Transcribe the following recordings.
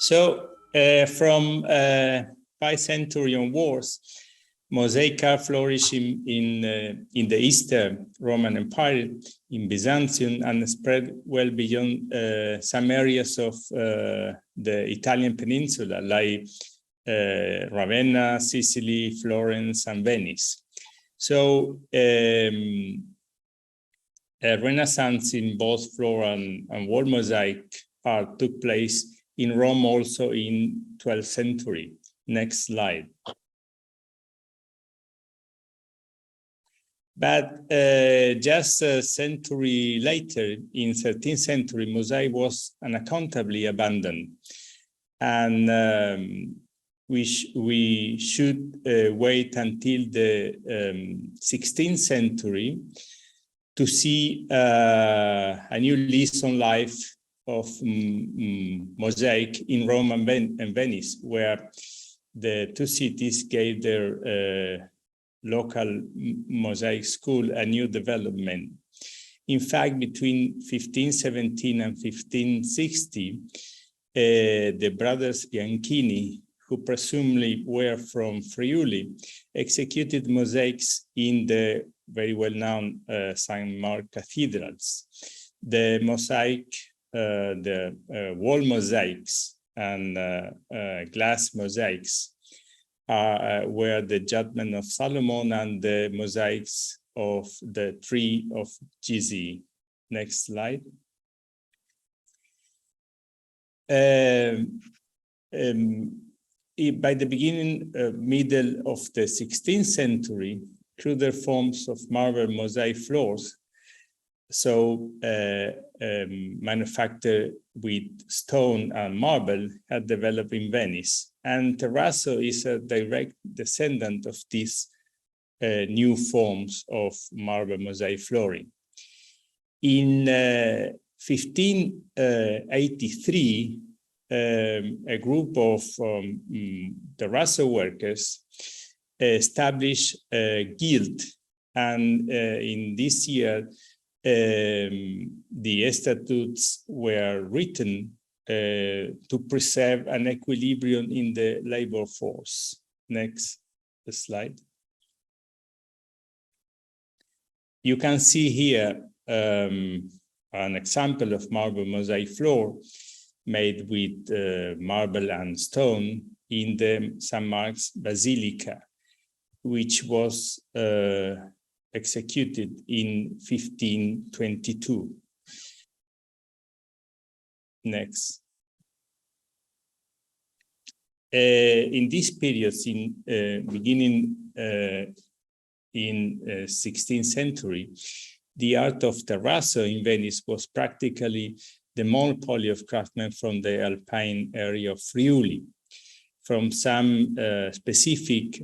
So from 5th century onwards, mosaic art flourished in the Eastern Roman Empire, in Byzantium, and spread well beyond some areas of the Italian peninsula, like Ravenna, Sicily, Florence, and Venice. So a renaissance in both floral and wall mosaic art took place in Rome also in 12th century. Next slide. But just a century later, in 13th century, mosaic was unaccountably abandoned. And we should wait until the 16th century to see a new lease on life of mosaic in Rome and Venice, where the two cities gave their local mosaic school a new development. In fact, between 1517 and 1560, the brothers Bianchini, who presumably were from Friuli, executed mosaics in the very well-known St. Mark cathedrals. The mosaic, the wall mosaics and glass mosaics were the Judgment of Solomon and the mosaics of the Tree of Gizi. Next slide. By the beginning, middle of the 16th century, cruder forms of marble mosaic floors, so manufactured with stone and marble, had developed in Venice. And Terrazzo is a direct descendant of these new forms of marble mosaic flooring. In 1583, a group of Terrazzo workers established a guild, and in this year, the statutes were written to preserve an equilibrium in the labor force. Next slide. You can see here an example of marble mosaic floor made with marble and stone in the St. Mark's Basilica, which was executed in 1522. Next. In these periods, beginning in 16th century, the art of terrazzo in Venice was practically the monopoly of craftsmen from the Alpine area of Friuli, from some specific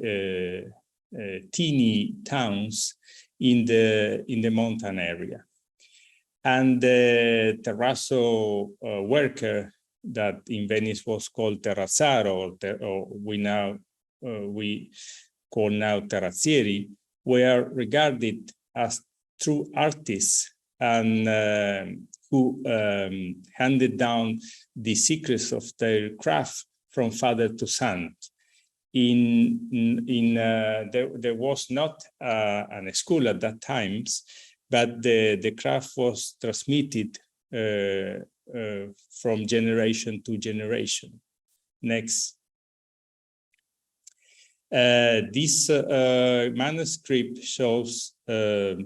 teeny towns in the mountain area. And the terrazzo worker that in Venice was called terrazzaro, or we call now terrazzieri, were regarded as true artists and who handed down the secrets of their craft from father to son. There was not a school at that time, but the craft was transmitted from generation to generation. Next. This manuscript shows a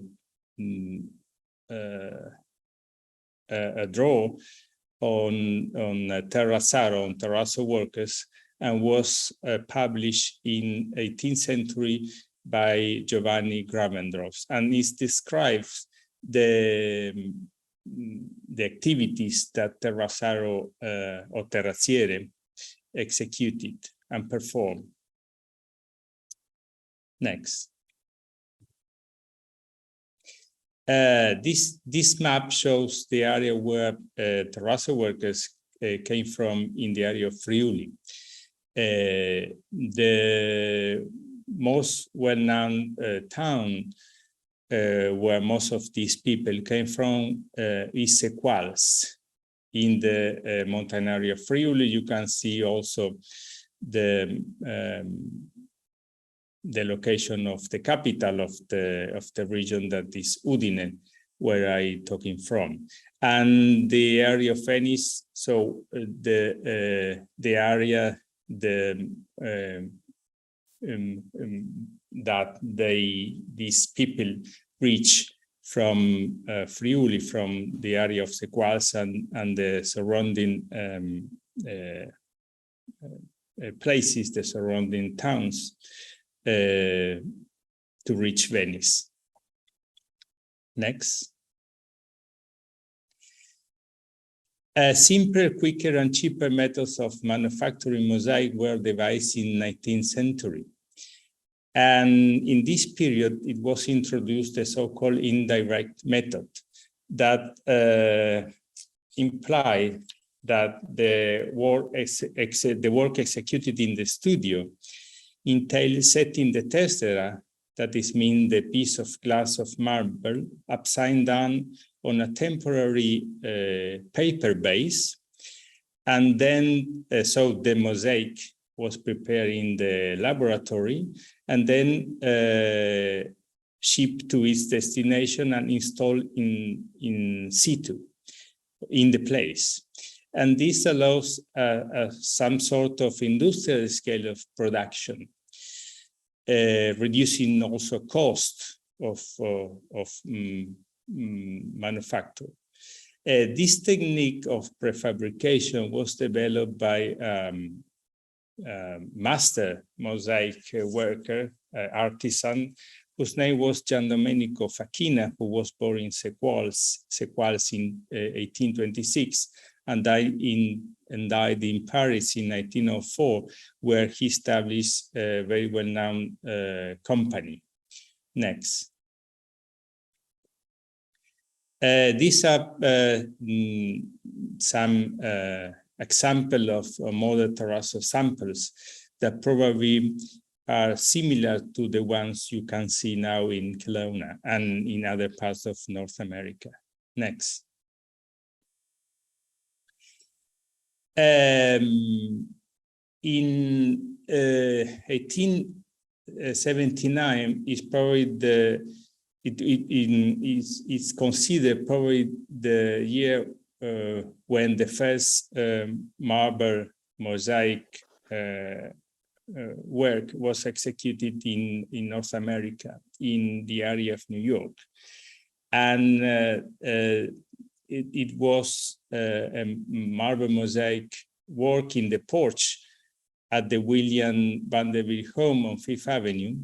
draw on terrazzo workers, and was published in 18th century by Giovanni Gravendross, and it describes the activities that terrazzaro or terrazziere executed and performed. Next. This map shows the area where terrazzo workers came from in the area of Friuli. The most well-known town where most of these people came from is Sequals in the mountain area of Friuli. You can see also the location of the capital of the region, that is Udine, where I'm talking from, and the area of Venice. So the area that these people reach from Friuli, from the area of Sequals and the surrounding places, the surrounding towns, to reach Venice. Next. Simpler, quicker, and cheaper methods of manufacturing mosaic were devised in 19th century. And in this period, it was introduced the so-called indirect method that implied that the work executed in the studio entails setting the tessera, that is mean the piece of glass of marble, upside down on a temporary paper base. And then, so the mosaic was prepared in the laboratory and then shipped to its destination and installed in situ, in the place. And this allows some sort of industrial scale of production, reducing also cost of manufacture. This technique of prefabrication was developed by master mosaic worker, artisan, whose name was Gian Domenico Facchina, who was born in Sequals in 1826 and died in Paris in 1904, where he established a very well-known company. Next. These are some example of modern terrazzo samples that probably are similar to the ones you can see now in Kelowna and in other parts of North America. Next. In 1879 is probably it's considered probably the year when the first marble mosaic work was executed in North America, in the area of New York. And it was a marble mosaic work in the porch at the William Vanderbilt home on Fifth Avenue.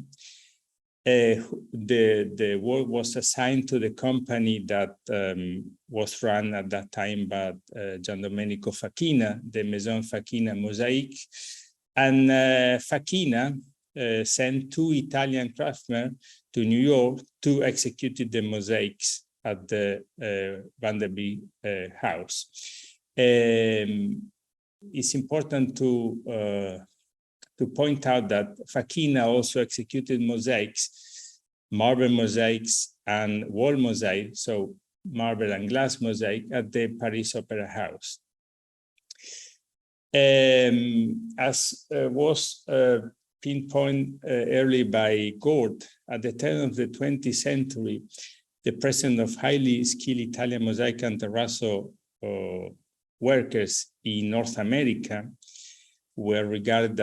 The work was assigned to the company that was run at that time by Gian Domenico Facchina, the Maison Facchina Mosaic. And Facchina sent 2 Italian craftsmen to New York to execute the mosaics at the Vanderbilt house. It's important to point out that Facchina also executed mosaics, marble mosaics and wall mosaics, so marble and glass mosaic at the Paris Opera House. As was pinpointed early by Gord, at the turn of the 20th century, the presence of highly skilled Italian mosaic and terrazzo workers in North America were regarded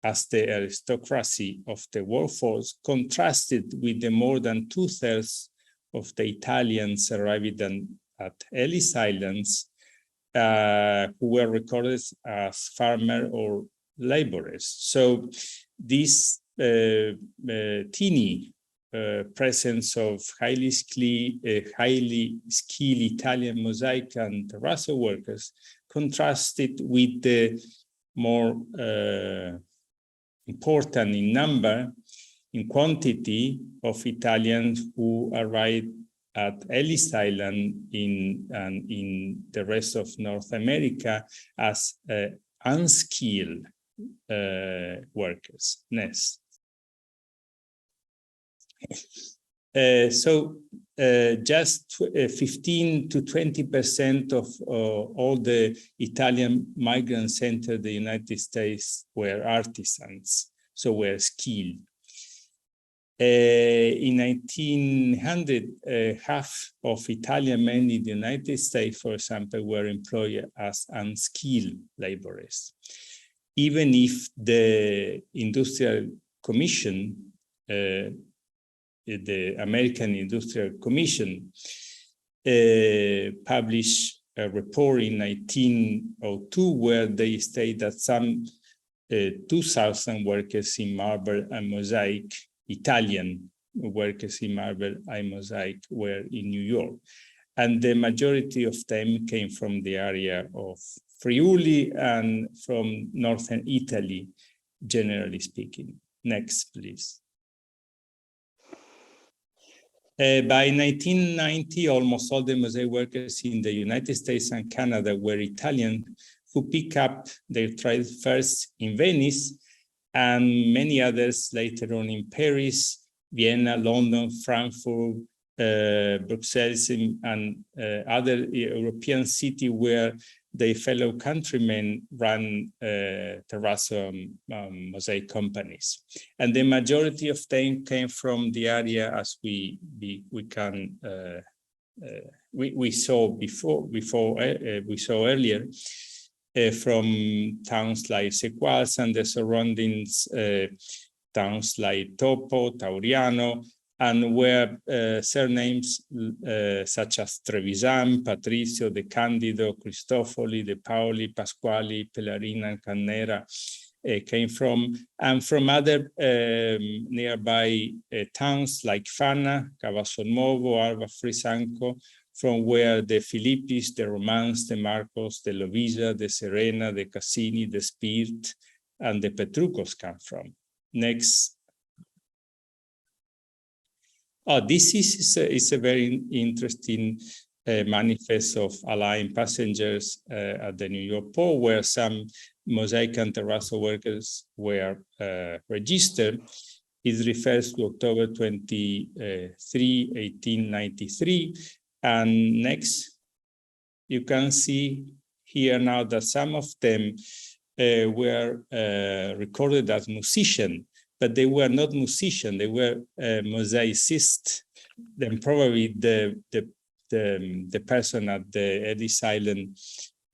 as the aristocracy of the workforce, contrasted with the more than 2/3 of the Italians arrived at Ellis Islands, who were recorded as farmer or laborers. So this teeny presence of highly skilled Italian mosaic and terrazzo workers contrasted with the more important in number, in quantity of Italians who arrived at Ellis Island in the rest of North America as unskilled workers. Next. So just 15 to 20% of all the Italian migrants entered the United States were artisans, so were skilled. In 1900, half of Italian men in the United States, for example, were employed as unskilled laborers. Even if the Industrial Commission, the American Industrial Commission, published a report in 1902 where they state that some 2,000 workers in marble and mosaic, Italian workers in marble and mosaic, were in New York. And the majority of them came from the area of Friuli and from northern Italy, generally speaking. Next, please. By 1990, almost all the mosaic workers in the United States and Canada were Italian, who picked up their trade first in Venice and many others later on in Paris, Vienna, London, Frankfurt, Brussels, and other European cities where their fellow countrymen ran Terrazzo mosaic companies. And the majority of them came from the area, as we saw earlier, from towns like Sequals and the surroundings, towns like Topo, Tauriano, and where surnames such as Trevisan, Patricio, De Candido, Cristofoli, De Paoli, Pasquali, Pellarina, and Cannera came from, and from other nearby towns like Fana, Cavasolmovo, Alba Frisanco, from where the Filippis, the Romans, the Marcos, the Lovisa, the Serena, the Cassini, the Spirt, and the Petrucos come from. Next. Oh, this is a very interesting manifest of Allied passengers at the New York port, where some mosaic and terrazzo workers were registered. It refers to October 23, 1893. And next, you can see here now that some of them were recorded as musicians, but they were not musicians, they were mosaicists. Then probably the person at the Ellis Island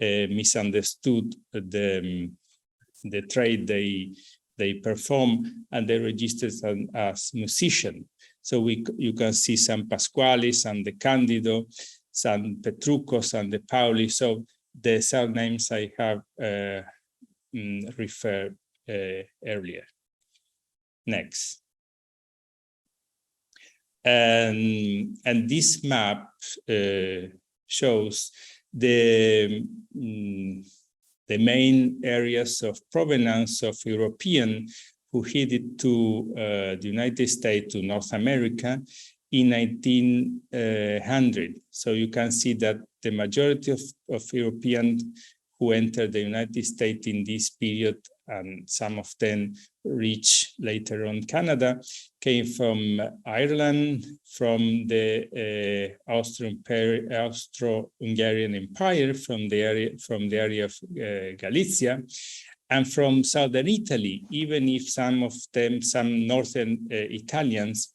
misunderstood the trade they perform, and they registered them as musicians. So you can see some Pasquali, some De Candido, some Petrucos, and De Paoli. So the surnames I have referred earlier. Next. And this map shows the main areas of provenance of European who headed to the United States, to North America in 1900. So you can see that the majority of Europeans who entered the United States in this period, and some of them reached later on Canada, came from Ireland, from the Austro-Hungarian Empire, from the area of Galicia, and from southern Italy, even if some of them, some northern Italians,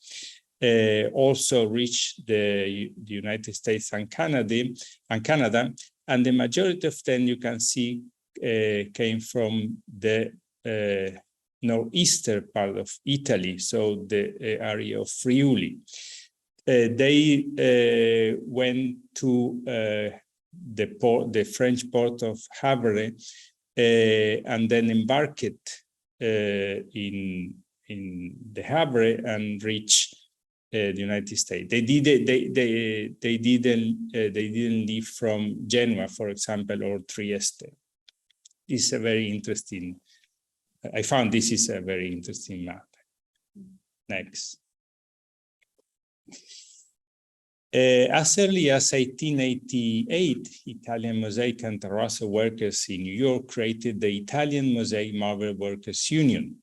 also reached the United States and Canada, and the majority of them, you can see, came from the northeastern part of Italy, so the area of Friuli. They went to the French port of Havre, and then embarked in the Havre and reached the United States. They didn't leave from Genoa, for example, or Trieste. This is a very interesting. I found this is a very interesting map. Next. As early as 1888, Italian mosaic and terrazzo workers in New York created the Italian Mosaic Marble Workers Union.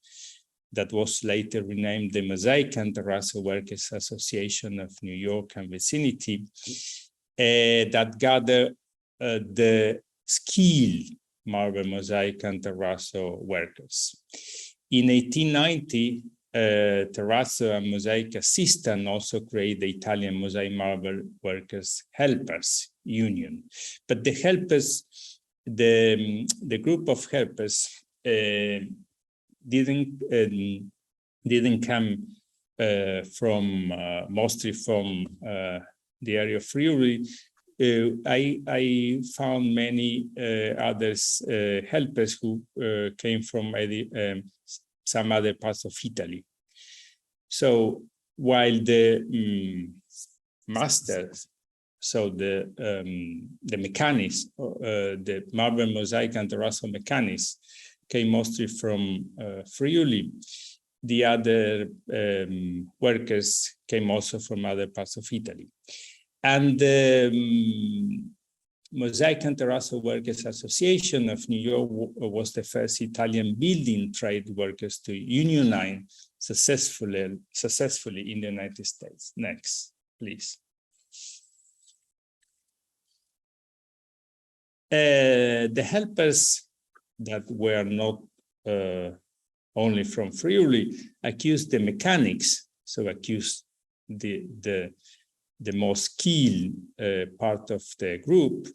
that was later renamed the Mosaic and Terrazzo Workers Association of New York and vicinity, that gather the skilled marble, mosaic, and terrazzo workers. In 1890, Terrazzo and Mosaic Assistant also created the Italian Mosaic Marble Workers Helpers Union. But the helpers, the group of helpers didn't come from mostly from the area of Friuli. I found many others helpers who came from some other parts of Italy. So while the masters, so the mechanics, the marble, mosaic, and terrazzo mechanics came mostly from Friuli, the other workers came also from other parts of Italy. And the Mosaic and Terrazzo Workers Association of New York was the first Italian building trade workers to unionize successfully in the United States. Next, please. The helpers that were not only from Friuli accused the mechanics, so accused the most skilled part of the group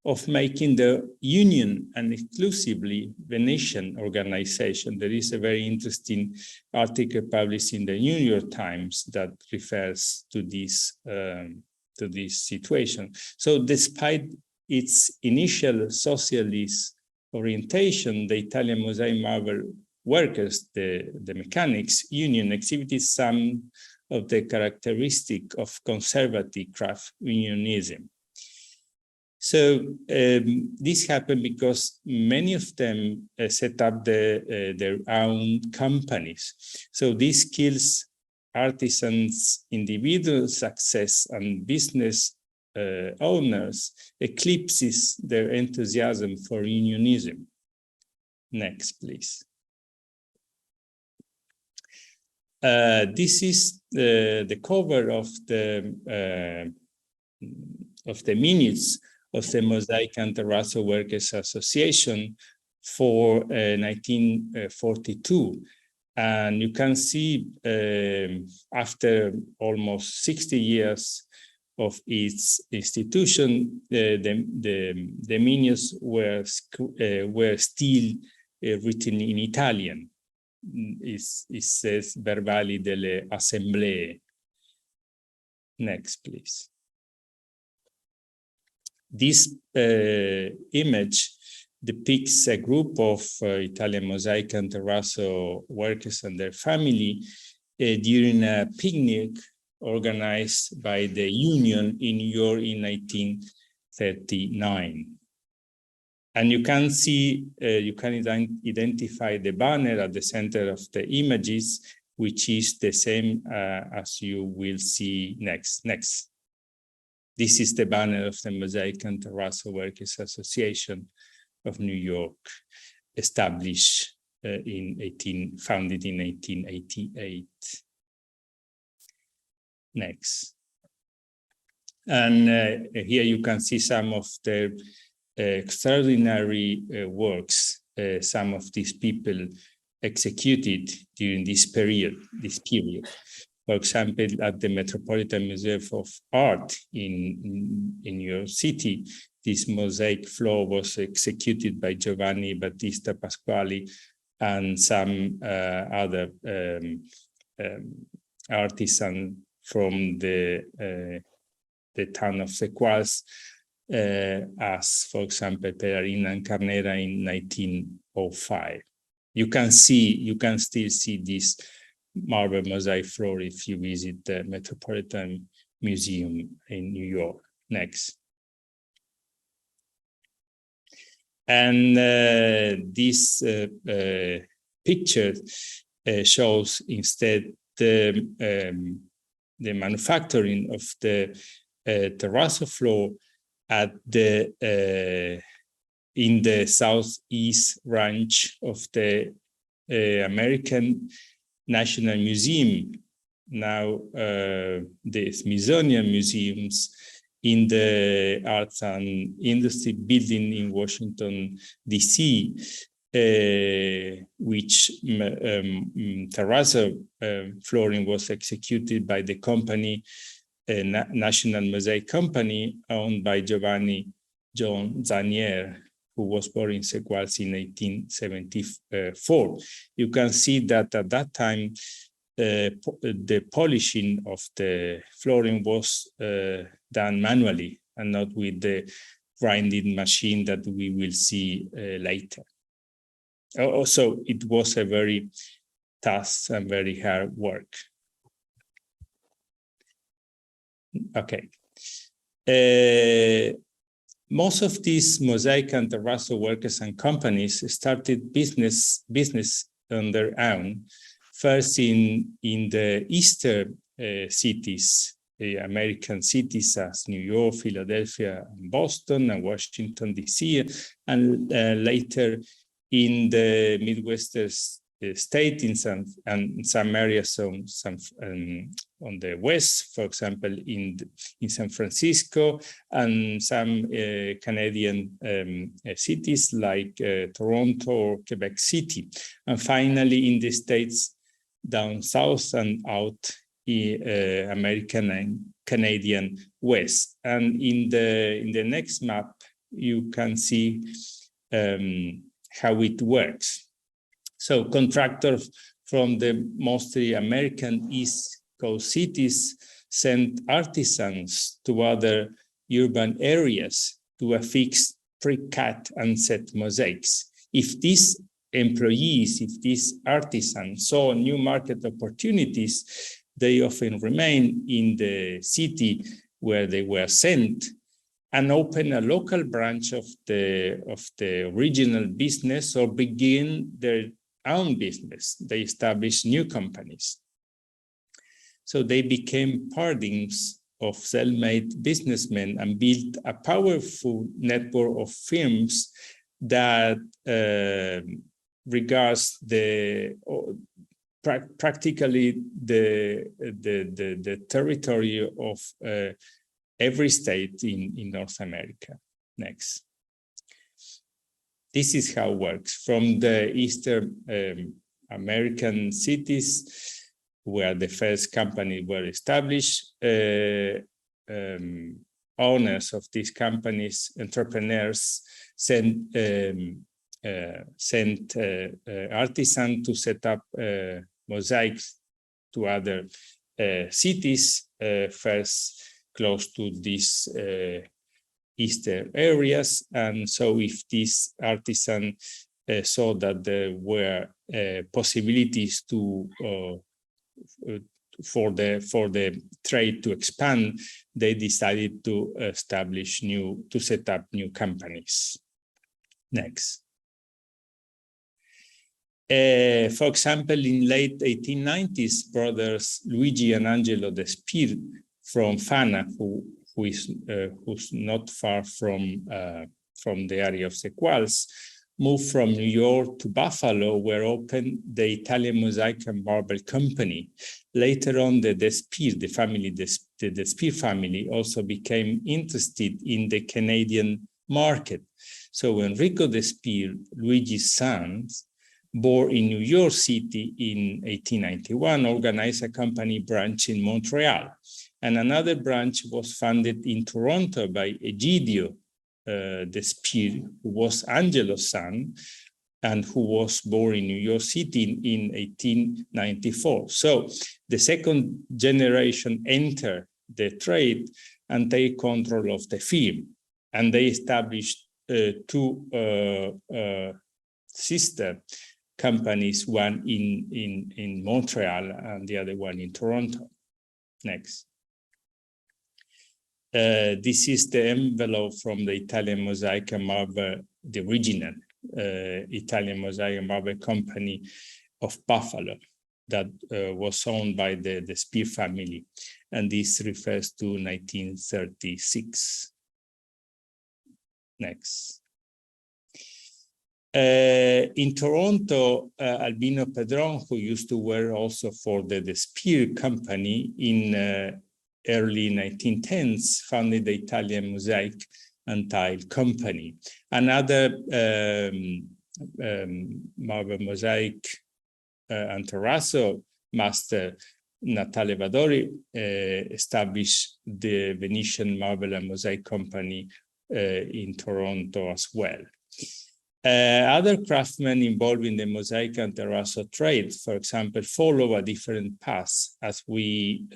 of making the union an exclusively Venetian organization. There is a very interesting article published in the New York Times that refers to this situation. So despite its initial socialist orientation, the Italian Mosaic Marble Workers, the mechanics union, exhibited some of the characteristic of conservative craft unionism. So this happened because many of them set up their own companies. So these skills, artisans, individual success, and business owners eclipses their enthusiasm for unionism. Next, please. This is the cover of the minutes of the Mosaic and Terrazzo Workers Association for 1942. And you can see after almost 60 years of its institution, the minutes were still written in Italian. It says verbali delle assemblee. Next, please. This image depicts a group of Italian Mosaic and Terrazzo workers and their family during a picnic organized by the union in New York in 1939. And you can see, you can identify the banner at the center of the images, which is the same as you will see next. This is the banner of the Mosaic and Terrazzo Workers Association of New York, established founded in 1888. Next. And here you can see some of the extraordinary works some of these people executed during this period. For example, at the Metropolitan Museum of Art in New York City, this mosaic floor was executed by Giovanni Battista Pasquali and some other artisan from the town of Sequals, as, for example, Perarina and Carnera in 1905. You can still see this marble mosaic floor if you visit the Metropolitan Museum in New York. Next. And this picture shows instead the manufacturing of the terrazzo floor at the in the southeast ranch of the American National Museum, now the Smithsonian Museums, in the Arts and Industry Building in Washington, D.C., which terrazzo flooring was executed by the company, National Mosaic Company, owned by Giovanni John Zanier, who was born in Sequals in 1874. You can see that at that time, the polishing of the flooring was done manually and not with the grinding machine that we will see later. Also, it was a very tough and very hard work. Okay. Most of these mosaic and terrazzo workers and companies started business on their own. First in the eastern cities, American cities as New York, Philadelphia, and Boston, and Washington, D.C., and later in the Midwestern state in some areas on the west, for example, in San Francisco, and some Canadian cities like Toronto or Quebec City, and finally in the states down south and out American and Canadian West. And in the next map, you can see how it works. So contractors from the mostly American East Coast cities sent artisans to other urban areas to affix, pre-cut, and set mosaics. If these employees, if these artisans saw new market opportunities, they often remain in the city where they were sent and open a local branch of the original business or begin their own business. They established new companies. So they became paradigms of self-made businessmen and built a powerful network of firms that regards practically the territory of every state in North America. Next. This is how it works. From the Eastern American cities, where the first companies were established, owners of these companies, entrepreneurs, sent artisans to set up mosaics to other cities, first close to these eastern areas. And so if this artisan saw that there were possibilities to for the trade to expand, they decided to set up new companies. Next. For example, in late 1890s, brothers Luigi and Angelo Despir from Fana, who's not far from the area of Sequals, moved from New York to Buffalo, where opened the Italian Mosaic and Marble Company. Later on, the Despir family also became interested in the Canadian market. So Enrico Despir, Luigi's son, born in New York City in 1891, organized a company branch in Montreal. And another branch was founded in Toronto by Egidio Despir, who was Angelo's son, and who was born in New York City in 1894. So the second generation entered the trade and take control of the firm. And they established two sister companies, one in Montreal and the other one in Toronto. Next. This is the envelope from the Italian Mosaic and Marble, the original Italian Mosaic and Marble Company of Buffalo that was owned by the Despir family. And this refers to 1936. Next. In Toronto, Albino Pedron, who used to work also for the Spear Company in early 1910s, founded the Italian Mosaic and Tile Company. Another marble mosaic and terrazzo master, Natale Vadori, established the Venetian Marble and Mosaic Company in Toronto as well. Other craftsmen involved in the mosaic and terrazzo trade, for example, follow a different path, as you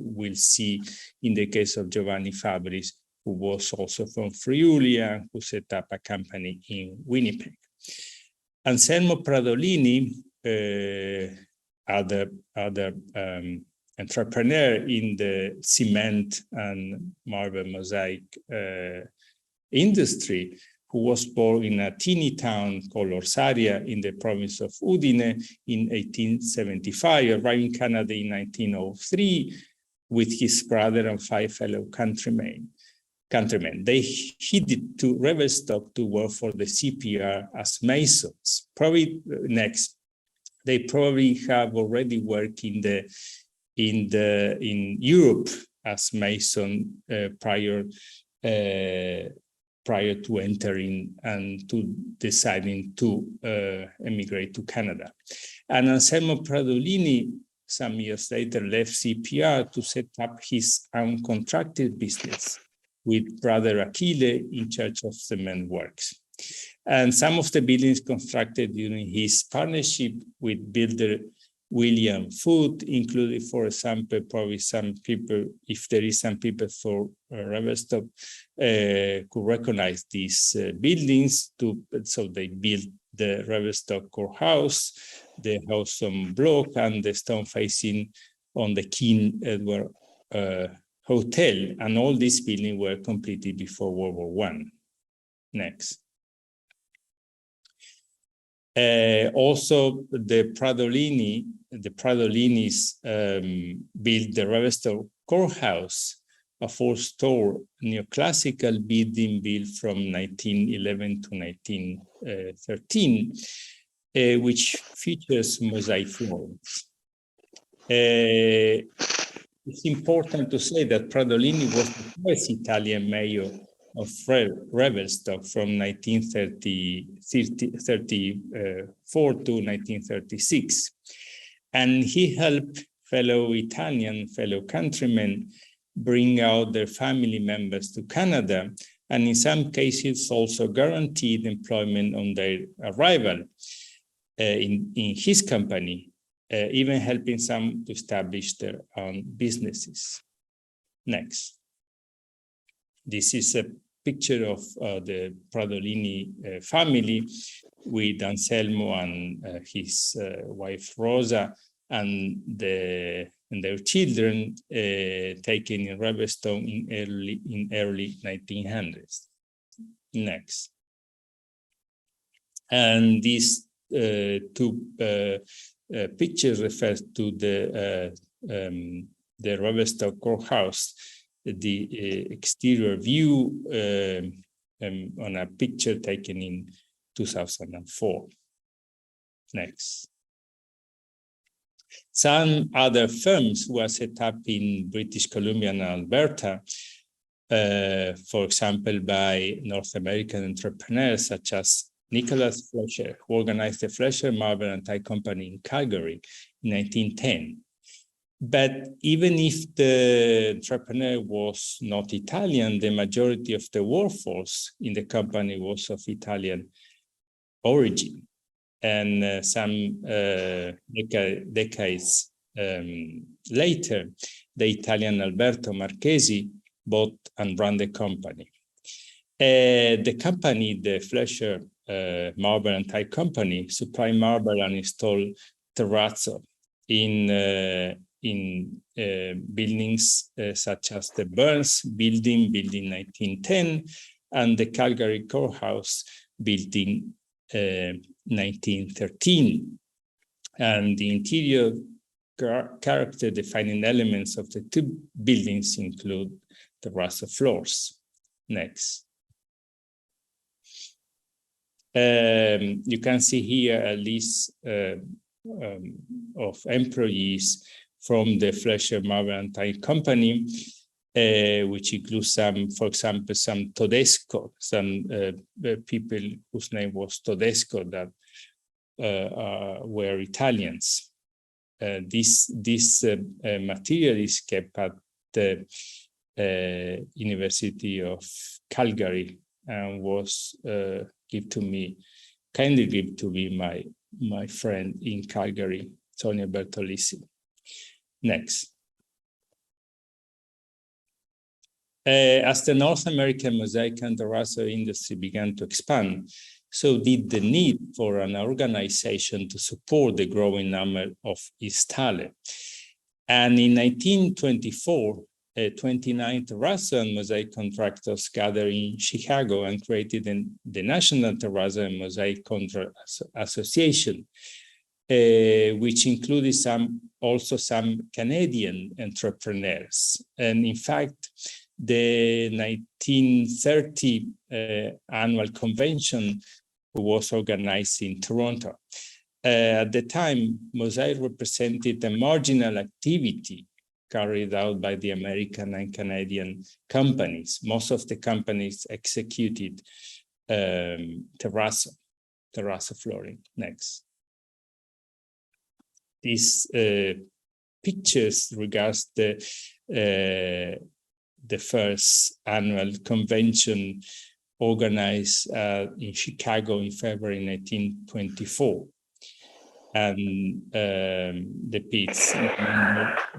will see in the case of Giovanni Fabris, who was also from Friuli and who set up a company in Winnipeg. Anselmo Pradolini, other entrepreneur in the cement and marble mosaic industry, who was born in a teeny town called Orsaria in the province of Udine in 1875, arrived in Canada in 1903 with his brother and 5 fellow countrymen. They headed to Revelstoke to work for the CPR as masons. Probably next, they probably have already worked in Europe as mason prior to entering and to deciding to emigrate to Canada. And Anselmo Pradolini, some years later, left CPR to set up his own contracted business with brother Achille in charge of cement works. And some of the buildings constructed during his partnership with builder William Foote included, for example, probably some people, if there is some people for Revelstoke, could recognize these buildings. So they built the Revelstoke courthouse, the house on block, and the stone facing on the King Edward Hotel. And all these buildings were completed before World War I. Next. Also, the Pradolinis built the Revelstoke Courthouse, a 4-story neoclassical building built from 1911 to 1913, which features mosaic floors. It's important to say that Pradolini was the first Italian mayor of Revelstoke from 1934 to 1936. And he helped fellow countrymen bring out their family members to Canada, and in some cases also guaranteed employment on their arrival in his company, even helping some to establish their own businesses. Next. This is a picture of the Pradolini family with Anselmo and his wife Rosa and their children taken in Revelstoke in early 1900s. Next. And these two pictures refer to the Revelstoke courthouse, the exterior view on a picture taken in 2004. Next. Some other firms were set up in British Columbia and Alberta, for example, by North American entrepreneurs such as Nicholas Fletcher, who organized the Fletcher Marble and Tile Company in Calgary in 1910. But even if the entrepreneur was not Italian, the majority of the workforce in the company was of Italian origin. And some decades later, the Italian Alberto Marchesi bought and ran the company. The company, the Fletcher Marble and Tile Company, supplied marble and installed terrazzo in buildings such as the Burns building 1910, and the Calgary Courthouse building 1913. And the interior character defining elements of the two buildings include terrazzo floors. Next. You can see here a list of employees from the Fleischer Marble and Tile Company, which includes some, for example, some Todesco, some people whose name was Todesco that were Italians. This material is kept at the University of Calgary and was kindly given to me my friend in Calgary, Sonia Bertolisi. Next. As the North American mosaic and terrazzo industry began to expand, so did the need for an organization to support the growing number of installers. And in 1924, 29 terrazzo and mosaic contractors gathered in Chicago and created the National Terrazzo and Mosaic Contract Association, which included also some Canadian entrepreneurs. And in fact, the 1930 annual convention was organized in Toronto. At the time, mosaic represented a marginal activity carried out by the American and Canadian companies. Most of the companies executed terrazzo flooring. Next. These pictures regards the first annual convention organized in Chicago in February 1924. And depicts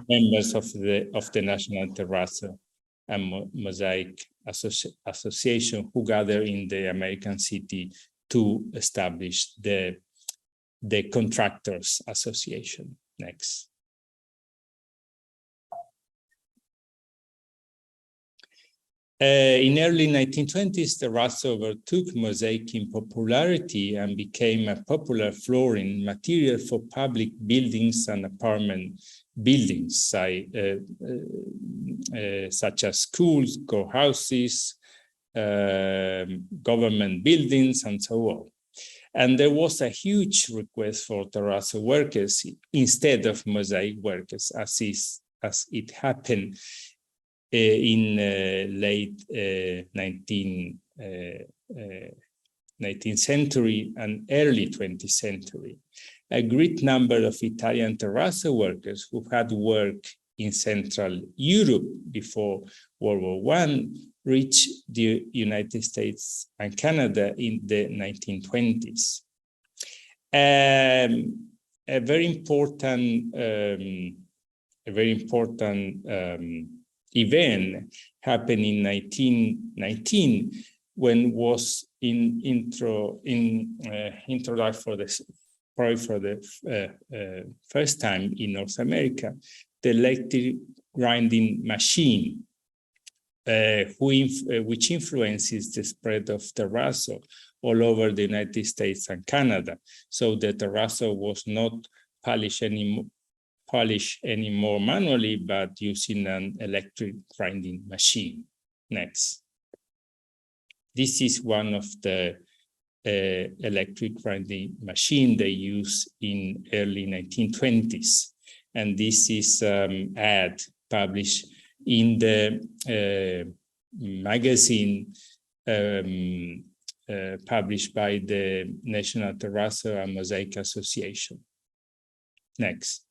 members of the National Terrazzo and Mosaic Association who gather in the American city to establish the Contractors Association. Next. In early 1920s, terrazzo overtook mosaic in popularity and became a popular flooring material for public buildings and apartment buildings, such as schools, courthouses, government buildings, and so on. And there was a huge request for terrazzo workers instead of mosaic workers, as it happened in late 19th century and early 20th century. A great number of Italian terrazzo workers who had worked in Central Europe before World War I reached the United States and Canada in the 1920s. A very important event happened in 1919 when was introduced for the first time in North America, the electric grinding machine, which influences the spread of terrazzo all over the United States and Canada. So the terrazzo was not polished anymore manually, but using an electric grinding machine. Next. This is one of the electric grinding machine they used in early 1920s. And this is ad published in the magazine published by the National Terrazzo and Mosaic Association. Next.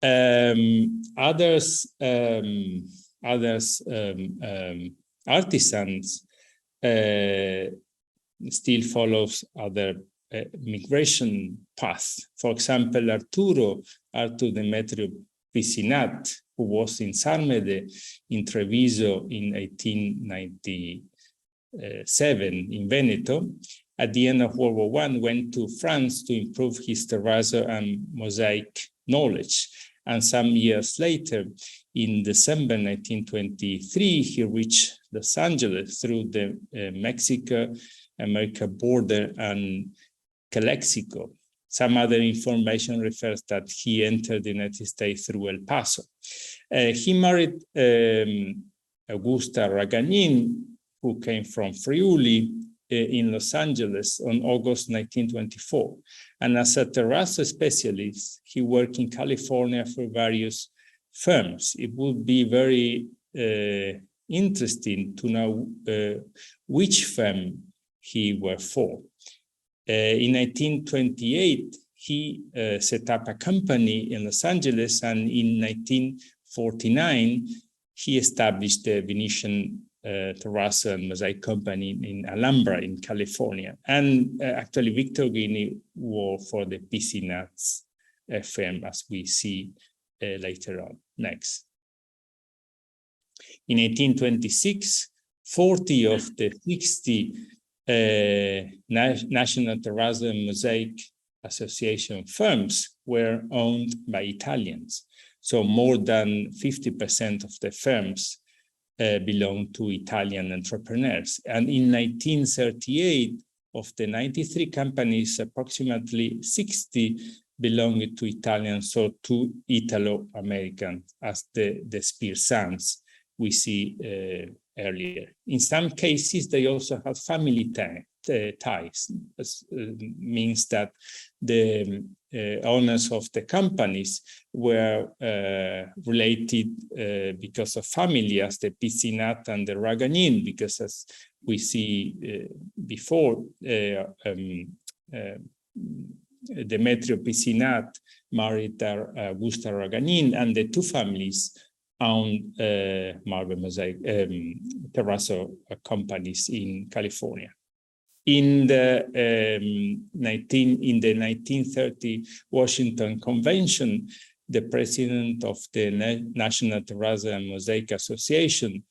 Artisans still follows other migration paths. For example, Arturo Demetrio Pizzinat, who was in Sarmede in Treviso in 1897 in Veneto, at the end of World War I went to France to improve his terrazzo and mosaic knowledge. And some years later, in December 1923, he reached Los Angeles through the Mexico-America border and Calexico. Some other information refers that he entered the United States through El Paso. He married Augusta Raganin, who came from Friuli in Los Angeles on August 1924. And as a terrazzo specialist, he worked in California for various firms. It would be very interesting to know which firm he worked for. In 1928, he set up a company in Los Angeles, and in 1949, he established the Venetian Terrazzo and Mosaic company in Alhambra in California. And actually, Victor Ghini worked for the Pizzinat's firm, as we see later on. Next. In 1826, 40 of the 60 National Terrazzo and Mosaic Association firms were owned by Italians. So more than 50% of the firms belonged to Italian entrepreneurs. And in 1938, of the 93 companies, approximately 60 belonged to Italians, so to Italo-American, as the Spear Sons we see earlier. In some cases, they also have family ties. Means that the owners of the companies were related because of family, as the Pizzinat and the Raganin, because as we see before, Demetrio Pizzinat married Augusta Raganin, and the two families owned marble mosaic terrazzo companies in California. In the 1930 Washington Convention, the president of the National Terrazzo and Mosaic Association,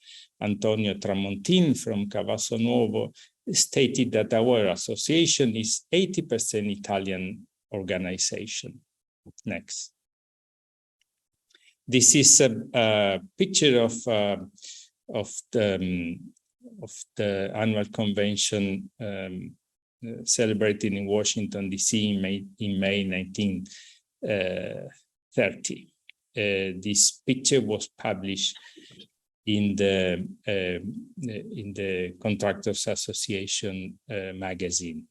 Antonio Tramontin from Cavasso Nuovo, stated that our association is 80% Italian organization. Next. This is a picture of the annual convention celebrated in Washington, D.C. in May 1930. This picture was published in the Contractors Association magazine.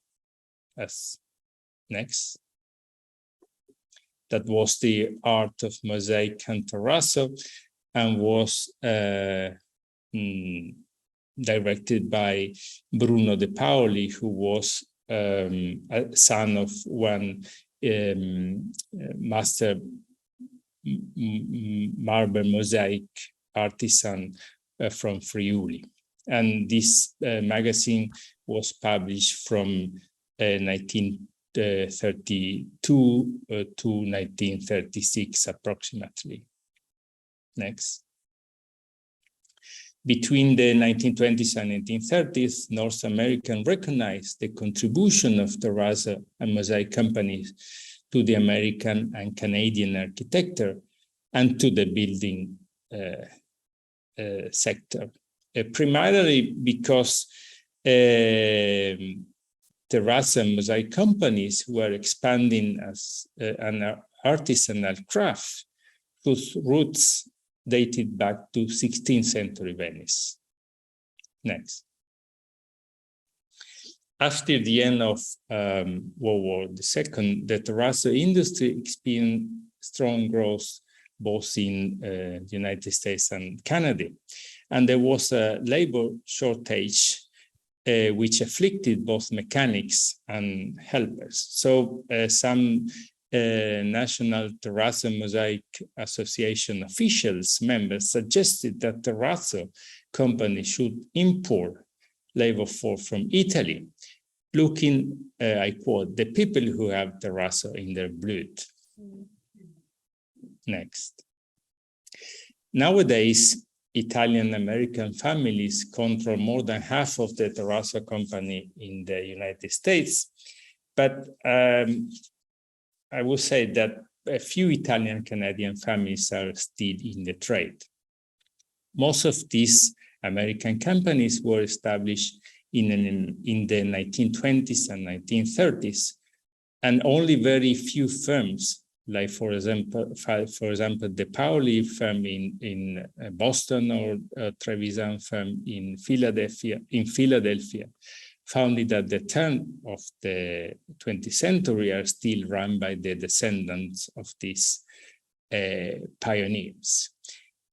Next. That was the art of mosaic and terrazzo, and was directed by Bruno De Paoli, who was a son of one master marble mosaic artisan from Friuli. And this magazine was published from 1932 to 1936 approximately. Next. Between the 1920s and 1930s, North Americans recognized the contribution of terrazzo and mosaic companies to the American and Canadian architecture and to the building sector, primarily because terrazzo and mosaic companies were expanding as an artisanal craft whose roots dated back to 16th century Venice. Next. After the end of World War II, the terrazzo industry experienced strong growth both in the United States and Canada. And there was a labor shortage which afflicted both mechanics and helpers. So some National Terrazzo Mosaic Association officials, members, suggested that terrazzo company should import labor force from Italy, looking, I quote, the people who have terrazzo in their blood. Next. Nowadays, Italian-American families control more than half of the terrazzo company in the United States. But I would say that a few Italian-Canadian families are still in the trade. Most of these American companies were established in the 1920s and 1930s, and only very few firms like for example, the Paoli firm in Boston, or Trevisan firm in Philadelphia, founded at the turn of the 20th century, are still run by the descendants of these pioneers.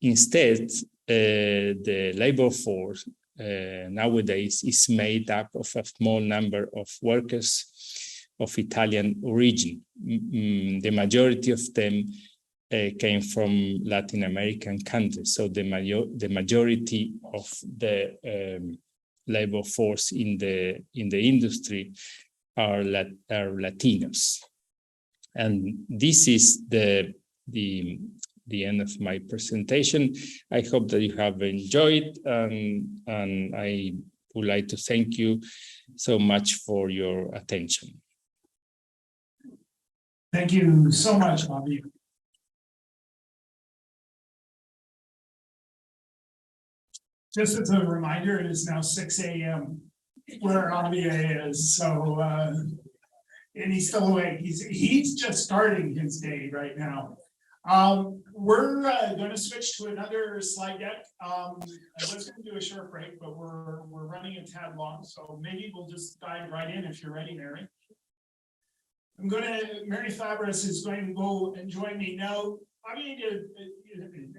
Instead, the labor force nowadays is made up of a small number of workers of Italian origin. The majority of them came from Latin American countries, so the majority of the labor force in the industry are Latinos. And this is the end of my presentation. I hope that you have enjoyed, and I would like to thank you so much for your attention. Thank you so much, Javier. Just as a reminder, it is now 6 a.m. where Javier is, so and he's still awake. He's just starting his day right now. We're going to switch to another slide deck. I was going to do a short break, but we're running a tad long, so maybe we'll just dive right in if you're ready, Mary. Mary Fabris is going to go and join me now. I mean,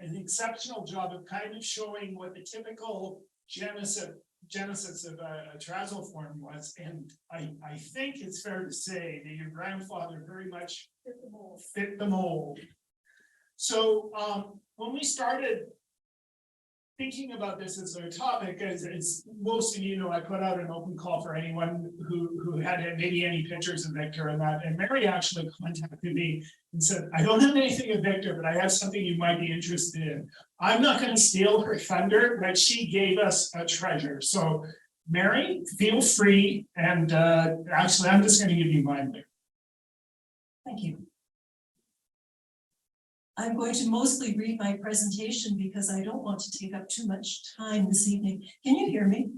an exceptional job of kind of showing what the typical genesis of a Terrazzo form was, and I think it's fair to say that your grandfather very much fit the mold. So when we started thinking about this as a topic, as most of you know, I put out an open call for anyone who had maybe any pictures of Victor and that. And Mary actually contacted me and said, I don't have anything of Victor, but I have something you might be interested in. I'm not going to steal her thunder, but she gave us a treasure. So Mary, feel free. And actually, I'm just going to give you mine. Thank you. I'm going to mostly read my presentation because I don't want to take up too much time this evening. Can you hear me?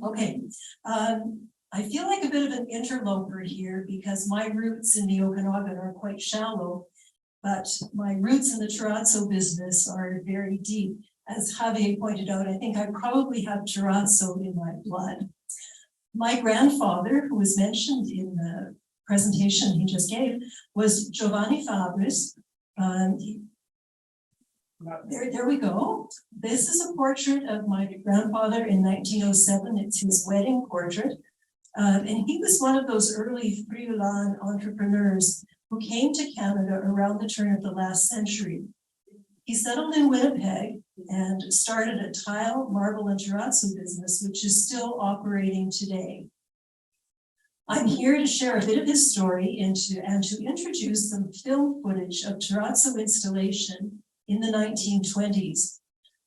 Okay. I feel like a bit of an interloper here because my roots in the Okanagan are quite shallow, but my roots in the Terrazzo business are very deep. As Javier pointed out, I think I probably have Terrazzo in my blood. My grandfather, who was mentioned in the presentation he just gave, was Giovanni Fabris. There we go. This is a portrait of my grandfather in 1907. It's his wedding portrait. And he was one of those early freelance entrepreneurs who came to Canada around the turn of the last century. He settled in Winnipeg and started a tile, marble, and terrazzo business, which is still operating today. I'm here to share a bit of his story and to introduce some film footage of terrazzo installation in the 1920s.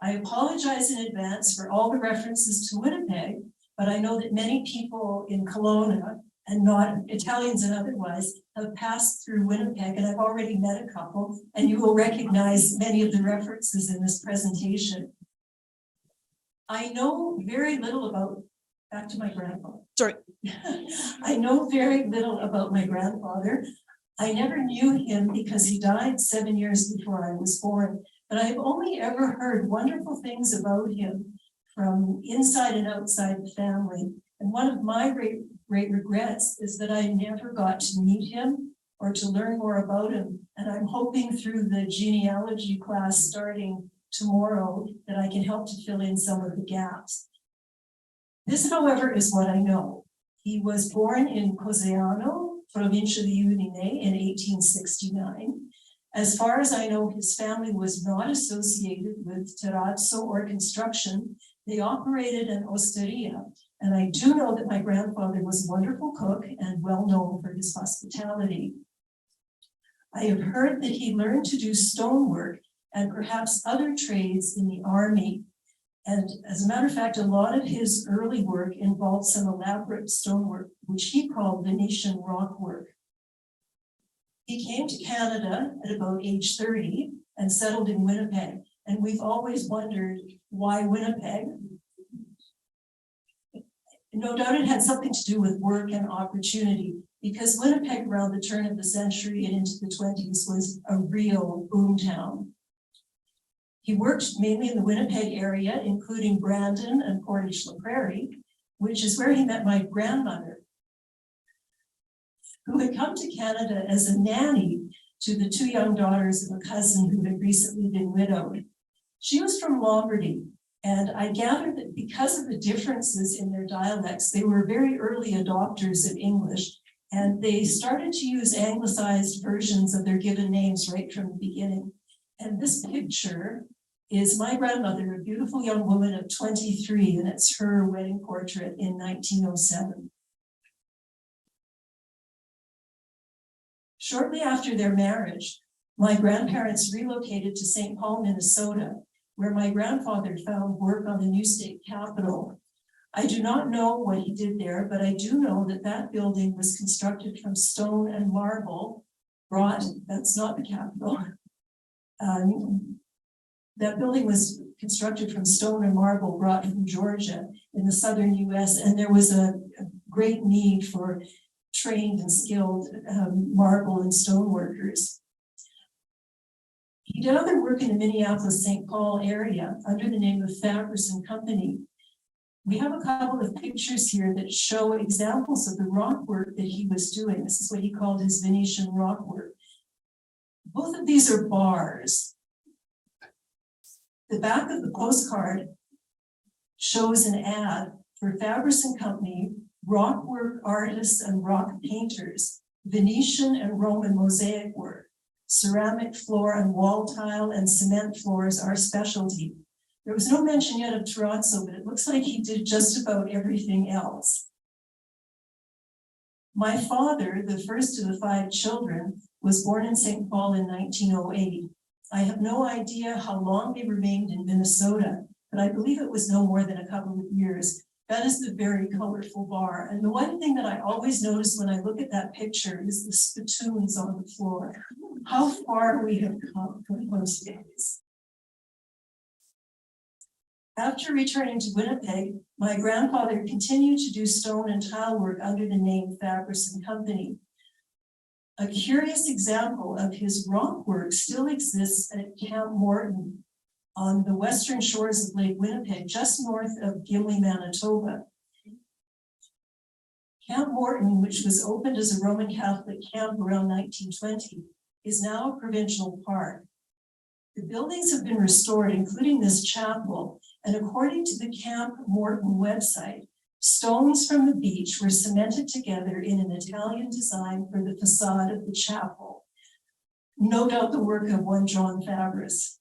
I apologize in advance for all the references to Winnipeg, but I know that many people in Kelowna, and not Italians and otherwise, have passed through Winnipeg, and I've already met a couple, and you will recognize many of the references in this presentation. I know very little about, back to my grandfather. Sorry. I know very little about my grandfather. I never knew him because he died 7 years before I was born, but I've only ever heard wonderful things about him from inside and outside the family. And one of my great regrets is that I never got to meet him or to learn more about him. And I'm hoping through the genealogy class starting tomorrow that I can help to fill in some of the gaps. This, however, is what I know. He was born in Cosiano, Provincia di Udine, in 1869. As far as I know, his family was not associated with terrazzo or construction. They operated an osteria. And I do know that my grandfather was a wonderful cook and well known for his hospitality. I have heard that he learned to do stonework and perhaps other trades in the army. And as a matter of fact, a lot of his early work involved some elaborate stonework, which he called Venetian rock work. He came to Canada at about age 30 and settled in Winnipeg. And we've always wondered why Winnipeg. No doubt it had something to do with work and opportunity. because Winnipeg around the turn of the century and into the 20s was a real boom town. He worked mainly in the Winnipeg area, including Brandon and Portage La Prairie, which is where he met my grandmother, who had come to Canada as a nanny to the two young daughters of a cousin who had recently been widowed. She was from Lombardy, and I gathered that because of the differences in their dialects, they were very early adopters of English, and they started to use anglicized versions of their given names right from the beginning. And this picture is my grandmother, a beautiful young woman of 23, and it's her wedding portrait in 1907. Shortly after their marriage, my grandparents relocated to St. Paul, Minnesota, where my grandfather found work on the new state capitol. I do not know what he did there, but I do know that that building was constructed from stone and marble brought, that's not the capitol. That building was constructed from stone and marble brought from Georgia in the southern US, and there was a great need for trained and skilled marble and stone workers. He did other work in the Minneapolis-St. Paul area under the name of Fabris and Company. We have a couple of pictures here that show examples of the rock work that he was doing. This is what he called his Venetian rock work. Both of these are bars. The back of the postcard shows an ad for Fabris and Company, rock work artists and rock painters, Venetian and Roman mosaic work, ceramic floor and wall tile and cement floors are specialty. There was no mention yet of Terrazzo, but it looks like he did just about everything else. My father, the first of the 5 children, was born in St. Paul in 1908. I have no idea how long they remained in Minnesota, but I believe it was no more than a couple of years. That is the very colorful bar. And the one thing that I always notice when I look at that picture is the spittoons on the floor. How far we have come from those days. After returning to Winnipeg, my grandfather continued to do stone and tile work under the name Fabris and Company. A curious example of his rock work still exists at Camp Morton on the western shores of Lake Winnipeg, just north of Gimli, Manitoba. Camp Morton, which was opened as a Roman Catholic camp around 1920, is now a provincial park. The buildings have been restored, including this chapel, and according to the Camp Morton website, stones from the beach were cemented together in an Italian design for the facade of the chapel. No doubt the work of one John Fabris.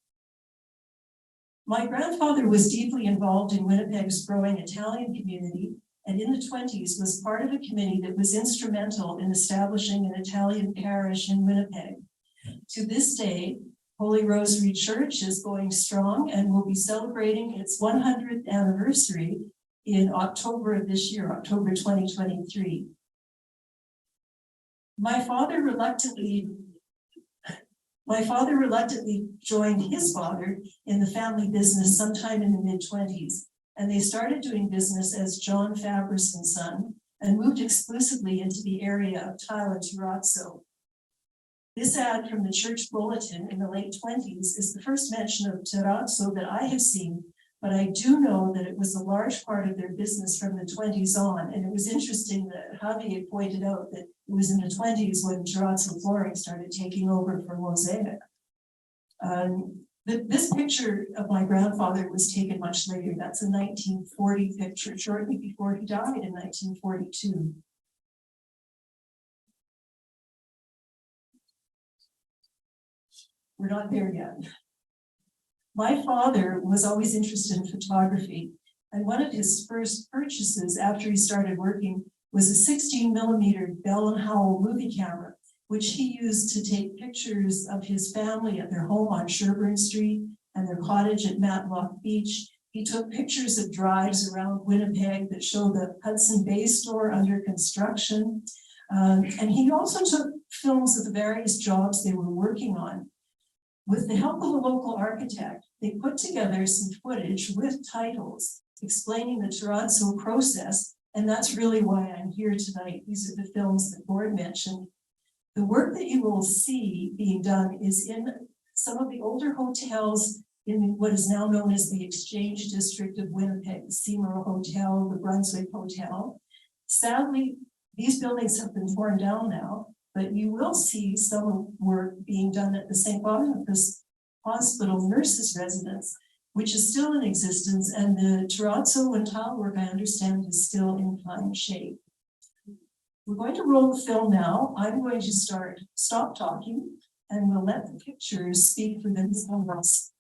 My grandfather was deeply involved in Winnipeg's growing Italian community, and in the 20s was part of a committee that was instrumental in establishing an Italian parish in Winnipeg. To this day, Holy Rosary Church is going strong and will be celebrating its 100th anniversary in October of this year, October 2023. My father reluctantly joined his father in the family business sometime in the mid-20s, and they started doing business as John Fabris and Son and moved exclusively into the area of tile and terrazzo. This ad from the church bulletin in the late 20s is the first mention of terrazzo that I have seen, but I do know that it was a large part of their business from the 20s on. And it was interesting that Javier pointed out that it was in the 20s when terrazzo flooring started taking over for Mosaic. This picture of my grandfather was taken much later. That's a 1940 picture, shortly before he died in 1942. We're not there yet. My father was always interested in photography, and one of his first purchases after he started working was a 16mm Bell & Howell movie camera, which he used to take pictures of his family at their home on Sherburne Street and their cottage at Matlock Beach. He took pictures of drives around Winnipeg that showed the Hudson Bay store under construction. And he also took films of the various jobs they were working on. With the help of a local architect, they put together some footage with titles explaining the terrazzo process And that's really why I'm here tonight. These are the films that Gord mentioned. The work that you will see being done is in some of the older hotels in what is now known as the Exchange District of Winnipeg, the Seymour Hotel, the Brunswick Hotel. Sadly, these buildings have been torn down now, but you will see some work being done at the St. Boniface Hospital Nurses Residence, which is still in existence, and the terrazzo and tile work, I understand, is still in fine shape. We're going to roll the film now. I'm going to stop talking, and we'll let the pictures speak for themselves.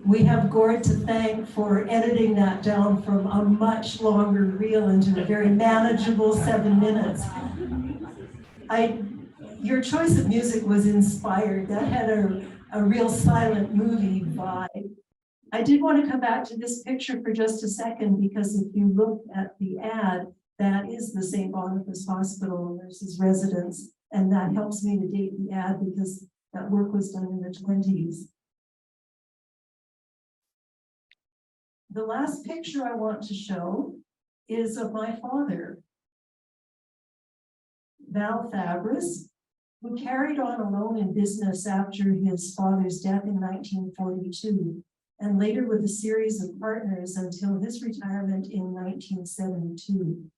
We have Gord to thank for editing that down from a much longer reel into a very manageable 7 minutes. Your choice of music was inspired. That had a real silent movie vibe. I did want to come back to this picture for just a second, because if you look at the ad, that is the St. Boniface Hospital Nurses Residence. And that helps me to date the ad because that work was done in the 20s. The last picture I want to show is of my father, Val Fabris, who carried on alone in business after his father's death in 1942, and later with a series of partners until his retirement in 1972.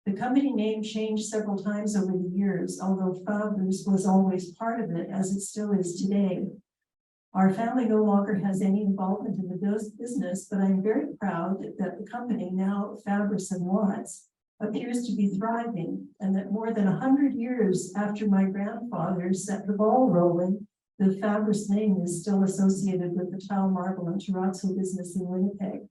The company name changed several times over the years, although Fabris was always part of it, as it still is today. Our family no longer has any involvement in the business, but I'm very proud that the company, now Fabris and Watts, appears to be thriving, and that more than 100 years after my grandfather set the ball rolling, the Fabris name is still associated with the tile, marble, and terrazzo business in Winnipeg.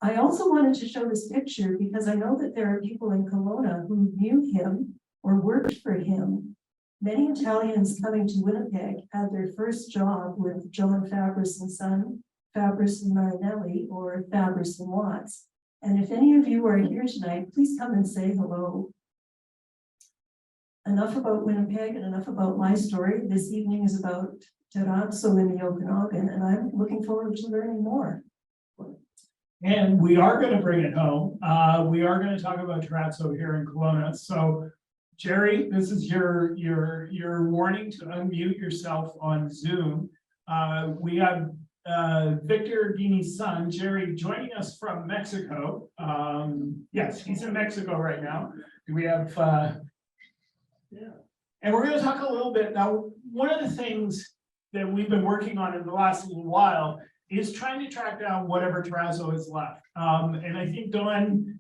I also wanted to show this picture because I know that there are people in Kelowna who knew him or worked for him. Many Italians coming to Winnipeg had their first job with John Fabris and Son, Fabris and Marinelli, or Fabris and Watts. And if any of you are here tonight, please come and say hello. Enough about Winnipeg and enough about my story. This evening is about Terrazzo in the Okanagan, and I'm looking forward to learning more. And we are going to bring it home. We are going to talk about Terrazzo here in Kelowna. So, Gerry, this is your warning to unmute yourself on Zoom. We have Victor Ghini's son, Gerry, joining us from Mexico. Yes, he's in Mexico right now. We have, yeah. And we're going to talk a little bit now. One of the things that we've been working on in the last little while is trying to track down whatever terrazzo is left. And I think, Dawn,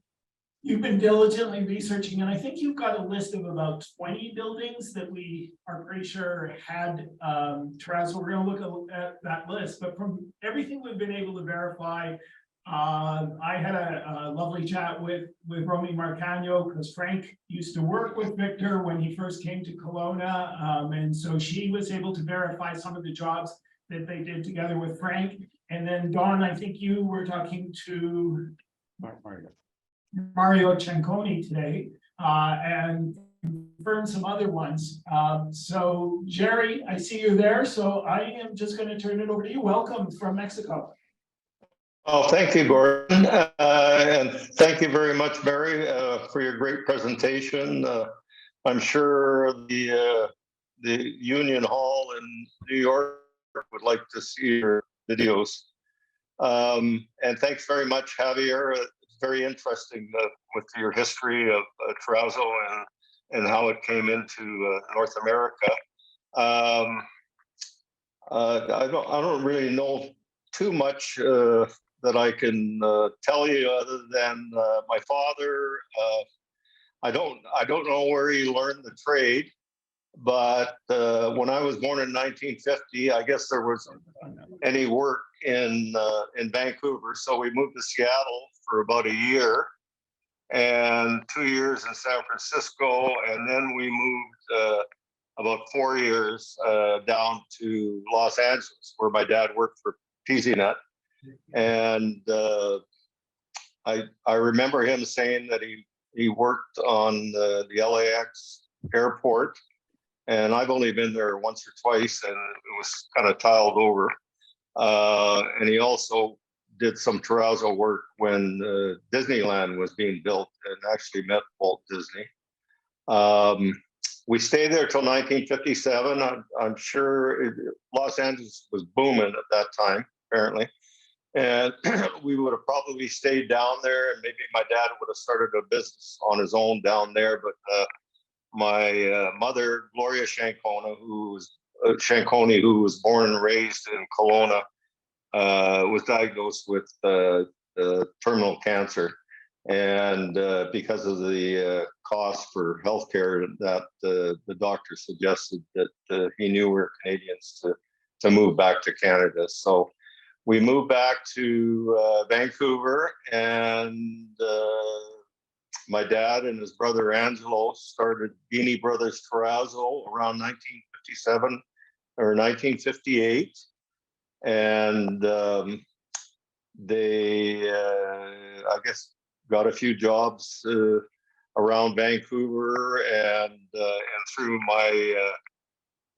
you've been diligently researching, and I think you've got a list of about 20 buildings that we are pretty sure had terrazzo. We're going to look at that list, but from everything we've been able to verify, I had a lovely chat with Romy Marcano, because Frank used to work with Victor when he first came to Kelowna, and so she was able to verify some of the jobs that they did together with Frank. And then Dawn, I think you were talking to Mario Cianconi today, and confirmed some other ones. So Gerry, I see you there. So I am just going to turn it over to you. Welcome from Mexico. Oh, thank you, Gordon. And thank you very much, Barry, for your great presentation. I'm sure the Union Hall in New York would like to see your videos. And thanks very much, Javier. It's very interesting with your history of terrazzo and how it came into North America. I don't really know too much that I can tell you other than my father. I don't know where he learned the trade. But when I was born in 1950, I guess there wasn't any work in Vancouver, so we moved to Seattle for about a year, and 2 years in San Francisco, and then we moved about 4 years down to Los Angeles, where my dad worked for Pizzinat, and I remember him saying that he worked on the LAX airport. And I've only been there once or twice, and it was kind of tiled over. And he also did some terrazzo work when Disneyland was being built, and actually met Walt Disney. We stayed there till 1957. I'm sure Los Angeles was booming at that time, apparently. And we would have probably stayed down there, and maybe my dad would have started a business on his own down there, but my mother, Gloria Cianconi, who was born and raised in Kelowna, was diagnosed with terminal cancer, and because of the cost for healthcare, that the doctor suggested that he knew we were Canadians to move back to Canada. So we moved back to Vancouver, and my dad and his brother Angelo started Ghini Brothers Terrazzo around 1957 or 1958. And they, I guess, got a few jobs around Vancouver, and through my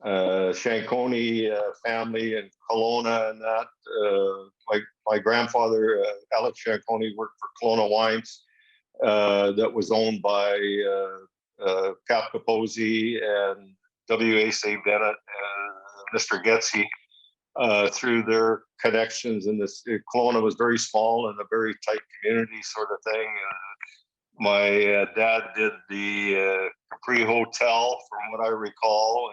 Shankoni family in Kelowna, and that my grandfather Alex Shankoni worked for Kelowna Wines, that was owned by Cap Capozzi and W.A.C. Bennett and Mr. Getzi. Through their connections in this, Kelowna was very small and a very tight community sort of thing. My dad did the Capri Hotel, from what I recall,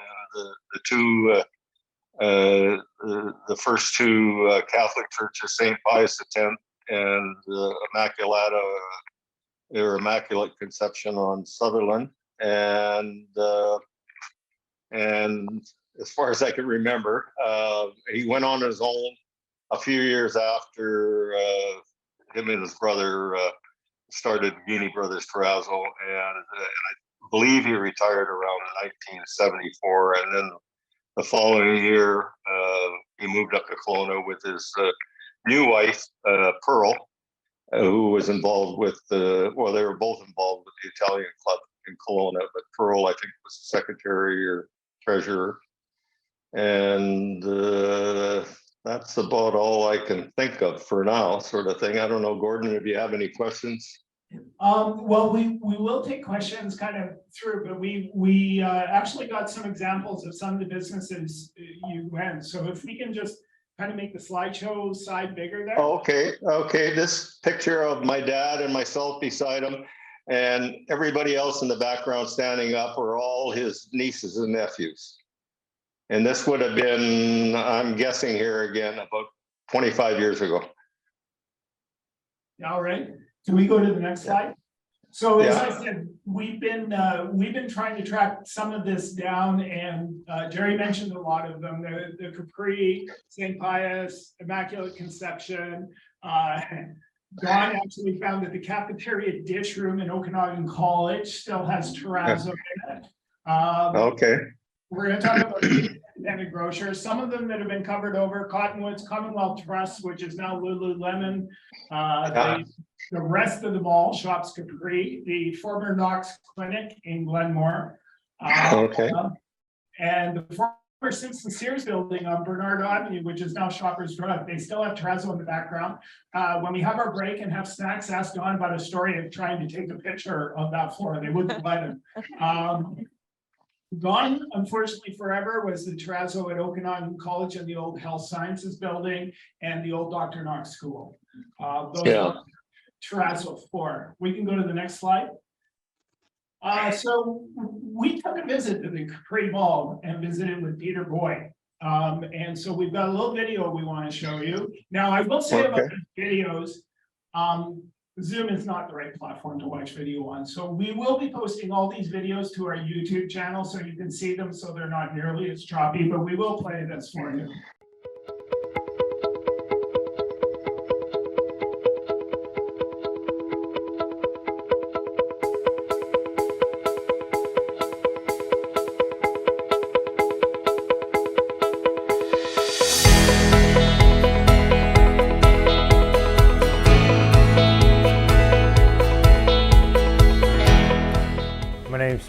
the first two Catholic churches, St. Pius X and Immaculate Conception on Sutherland, and as far as I can remember, he went on his own a few years after him and his brother started Ghini Brothers Terrazzo, and I believe he retired around 1974. And then the following year, he moved up to Kelowna with his new wife, Pearl, who was involved with they were both involved with the Italian club in Kelowna, but Pearl, I think, was secretary or treasurer. And that's about all I can think of for now, sort of thing. I don't know, Gordon, if you have any questions. Well, we will take questions kind of through, but we actually got some examples of some of the businesses you went. So if we can just kind of make the slideshow side bigger there. Okay. This picture of my dad and myself beside him, and everybody else in the background standing up, are all his nieces and nephews. And this would have been, I'm guessing here again, about 25 years ago. All right. Can we go to the next slide? So as I said, we've been trying to track some of this down, and Gerry mentioned a lot of them. The Capri, St. Pius, Immaculate Conception. Don actually found that the cafeteria dish room in Okanagan College still has terrazzo in it. Okay. We're going to talk about the Independent Grocer. Some of them that have been covered over: Cottonwoods, Commonwealth Trust, which is now Lululemon. The rest of the mall, Shops Capri, the former Knox Clinic in Glenmore. Okay. And the former Simpson Sears building on Bernard Avenue, which is now Shoppers Drug. They still have terrazzo in the background. When we have our break and have snacks, ask Don about a story of trying to take a picture of that floor. They wouldn't provide them. Gone, unfortunately, forever was the terrazzo at Okanagan College and the old Health Sciences building and the old Dr. Knox School. Those were terrazzo floor. We can go to the next slide. So we took a visit to the Capri Mall and visited with Peter Boyd. And so we've got a little video we want to show you. Now, I will say about these videos, Zoom is not the right platform to watch video on. So we will be posting all these videos to our YouTube channel so you can see them, so they're not nearly as choppy, but we will play this for you.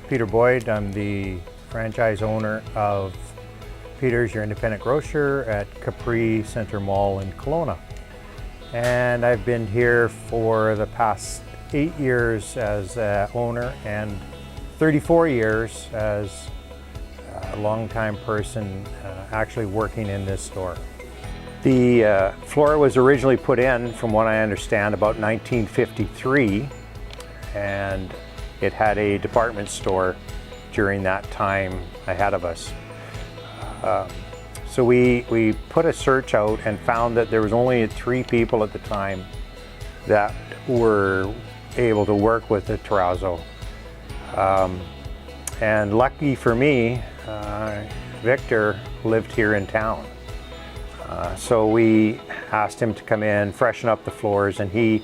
Peter Boyd. I'm the franchise owner of Peter's, your independent grocer, at Capri Center Mall in Kelowna. And I've been here for the past 8 years as owner and 34 years as a longtime person actually working in this store. The floor was originally put in, from what I understand, about 1953, and it had a department store during that time ahead of us. So we put a search out and found that there was only 3 people at the time that were able to work with the terrazzo. And lucky for me, Victor lived here in town. So we asked him to come in, freshen up the floors, and he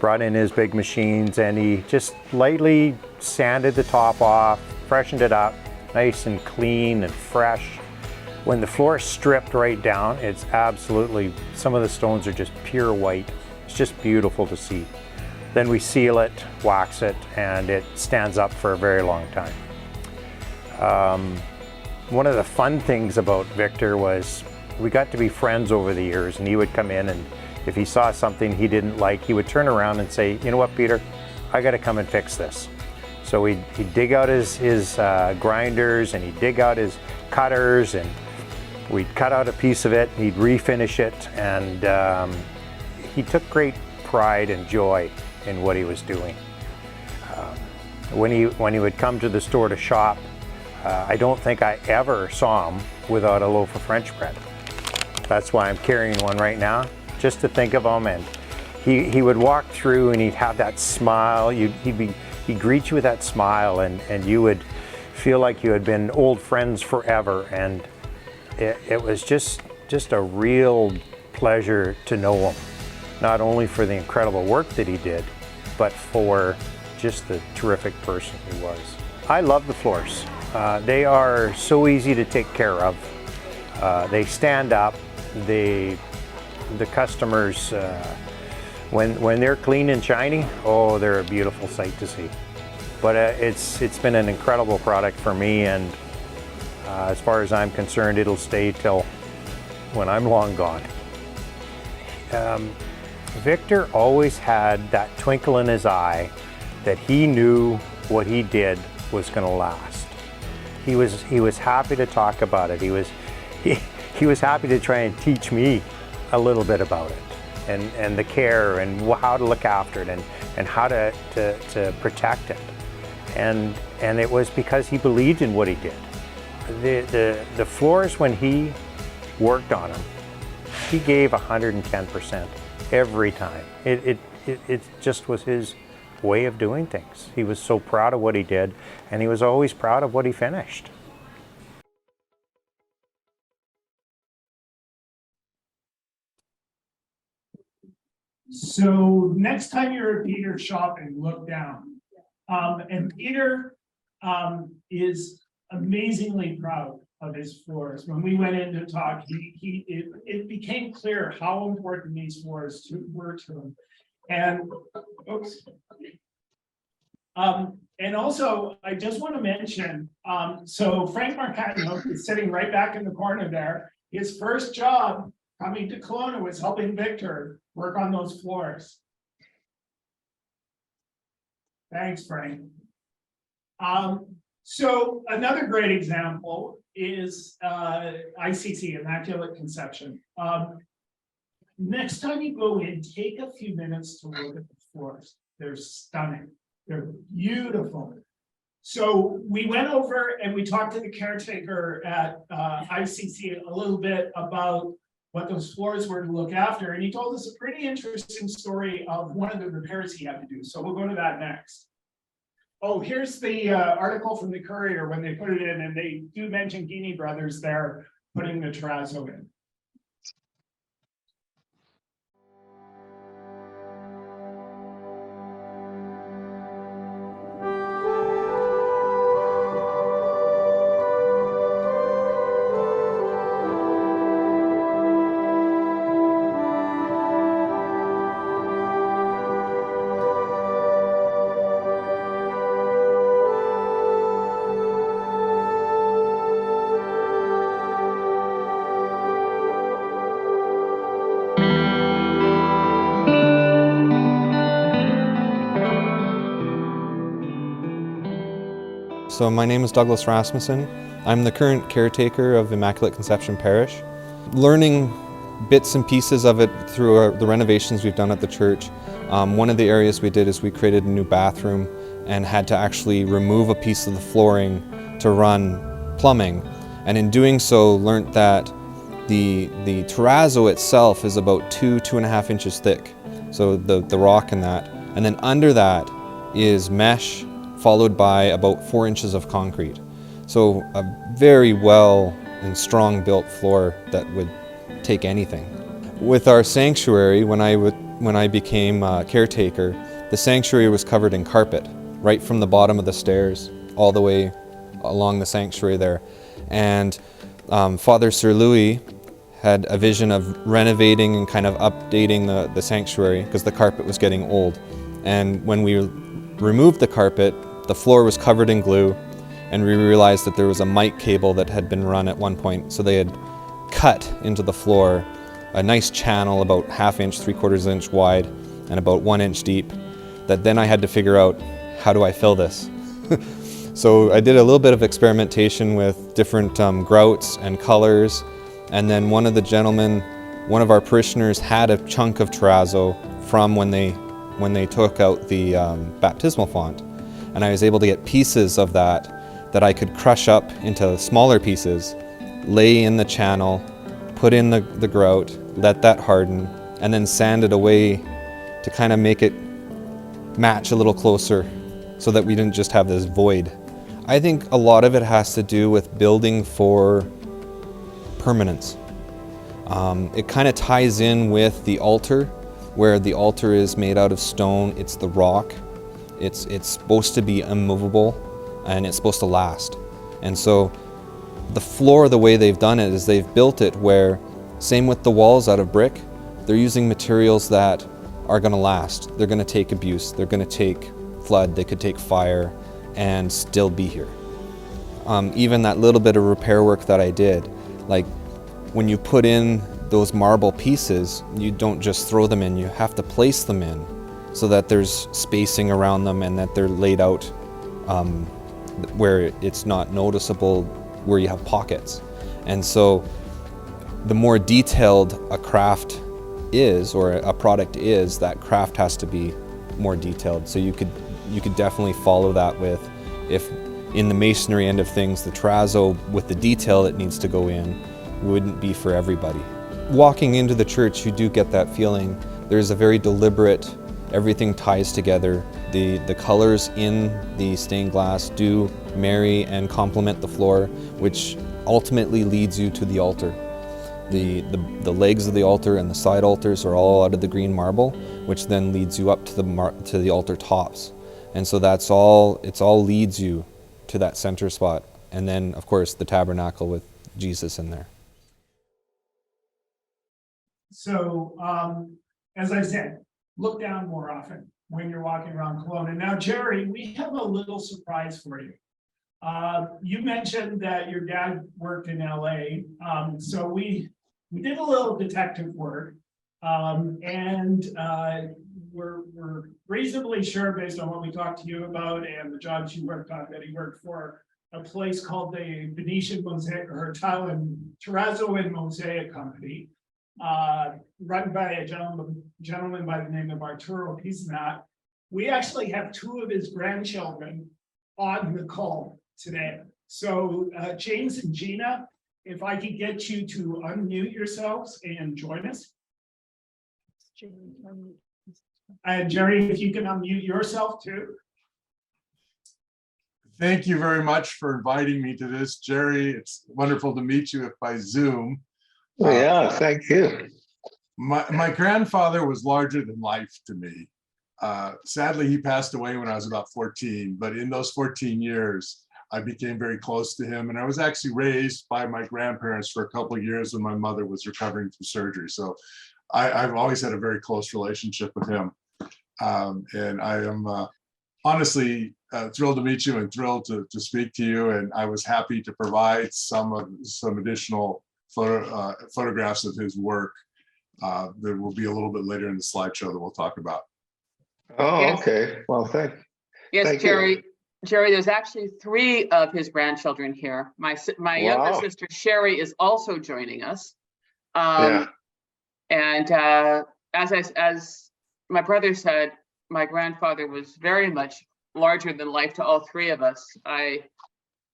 brought in his big machines and he just lightly sanded the top off, freshened it up, nice and clean and fresh. When the floor is stripped right down, it's absolutely, some of the stones are just pure white. It's just beautiful to see. Then we seal it, wax it, and it stands up for a very long time. One of the fun things about Victor was we got to be friends over the years, and he would come in and if he saw something he didn't like, he would turn around and say, you know what, Peter, I got to come and fix this. So he'd dig out his grinders and he'd dig out his cutters and we'd cut out a piece of it, he'd refinish it, and he took great pride and joy in what he was doing. When he would come to the store to shop, I don't think I ever saw him without a loaf of French bread. That's why I'm carrying one right now, just to think of him. And he would walk through and he'd have that smile. He'd greet you with that smile, and you would feel like you had been old friends forever. And it was just a real pleasure to know him, not only for the incredible work that he did, but for just the terrific person he was. I love the floors. They are so easy to take care of. They stand up. The customers, when they're clean and shiny, oh, they're a beautiful sight to see. But it's been an incredible product for me, and as far as I'm concerned, it'll stay till when I'm long gone. Victor always had that twinkle in his eye that he knew what he did was going to last. He was happy to talk about it. He was happy to try and teach me a little bit about it, and the care and how to look after it and how to protect it. And it was because he believed in what he did. The floors, when he worked on them, he gave 110% every time. It just was his way of doing things. He was so proud of what he did, and he was always proud of what he finished. So next time you're at Peter's shopping, look down. And Peter is amazingly proud of his floors. When we went in to talk, it became clear how important these floors were to him. And oops. And also, I just want to mention, so Frank Marcano is sitting right back in the corner there. His first job coming to Kelowna was helping Victor work on those floors. Thanks, Frank. So another great example is ICC, Immaculate Conception. Next time you go in, take a few minutes to look at the floors. They're stunning. They're beautiful. So we went over and we talked to the caretaker at ICC a little bit about what those floors were to look after. And he told us a pretty interesting story of one of the repairs he had to do. So we'll go to that next. Oh, here's the article from the Courier when they put it in, and they do mention Ghini brothers there putting the Terrazzo in. So my name is Douglas Rasmussen. I'm the current caretaker of Immaculate Conception Parish. Learning bits and pieces of it through the renovations we've done at the church. One of the areas we did is we created a new bathroom and had to actually remove a piece of the flooring to run plumbing. And in doing so, learned that the terrazzo itself is about 2.5 inches thick. So the rock in that. And then under that is mesh, followed by about 4 inches of concrete. So a very well and strong built floor that would take anything. With our sanctuary, when I became caretaker, the sanctuary was covered in carpet, right from the bottom of the stairs all the way along the sanctuary there. And Father Sir Louis had a vision of renovating and kind of updating the sanctuary because the carpet was getting old. And when we removed the carpet, the floor was covered in glue, and we realized that there was a mic cable that had been run at one point. So they had cut into the floor a nice channel about 1/2 inch, 3/4 inch wide, and about 1 inch deep, that then I had to figure out, how do I fill this? So I did a little bit of experimentation with different grouts and colors, and then one of our parishioners had a chunk of terrazzo from when they took out the baptismal font, and I was able to get pieces of that I could crush up into smaller pieces, lay in the channel, put in the grout, let that harden, and then sand it away to kind of make it match a little closer so that we didn't just have this void. I think a lot of it has to do with building for permanence. It kind of ties in with the altar, where the altar is made out of stone, it's the rock. It's supposed to be immovable, and it's supposed to last. And so the floor, the way they've done it is they've built it where, same with the walls out of brick, they're using materials that are going to last. They're going to take abuse, they're going to take flood, they could take fire and still be here. Even that little bit of repair work that I did, like when you put in those marble pieces, you don't just throw them in, you have to place them in so that there's spacing around them and that they're laid out where it's not noticeable, where you have pockets. And so the more detailed a craft is, or a product is, that craft has to be more detailed. So you could definitely follow that with, if in the masonry end of things, the terrazzo with the detail that needs to go in wouldn't be for everybody. Walking into the church, you do get that feeling. There's a very deliberate, everything ties together. The colors in the stained glass do marry and complement the floor, which ultimately leads you to the altar. The legs of the altar and the side altars are all out of the green marble, which then leads you up to the altar tops. And so it all leads you to that center spot. And then, of course, the tabernacle with Jesus in there. So, as I said, look down more often when you're walking around Kelowna. Now, Gerry, we have a little surprise for you. You mentioned that your dad worked in LA. So we did a little detective work, and we're reasonably sure, based on what we talked to you about and the jobs you worked on, that he worked for a place called the Venetian Mosaic, or Terrazzo and Mosaic Company, run by a gentleman by the name of Arturo Pizzinat. We actually have 2 of his grandchildren on the call today. So James and Gina, if I could get you to unmute yourselves and join us. And Gerry, if you can unmute yourself too. Thank you very much for inviting me to this, Gerry. It's wonderful to meet you by Zoom. Yeah, thank you. My grandfather was larger than life to me. Sadly, he passed away when I was about 14, but in those 14 years, I became very close to him. And I was actually raised by my grandparents for a couple of years when my mother was recovering from surgery. So I've always had a very close relationship with him. And I am honestly thrilled to meet you and thrilled to speak to you. And I was happy to provide some additional photographs of his work that will be a little bit later in the slideshow that we'll talk about. Oh, Yes. okay. Well, thank Gerry. you. Gerry, there's actually 3 of his grandchildren here. My younger sister Cherie is also joining us. Yeah. And as my brother said, my grandfather was very much larger than life to all 3 of us. I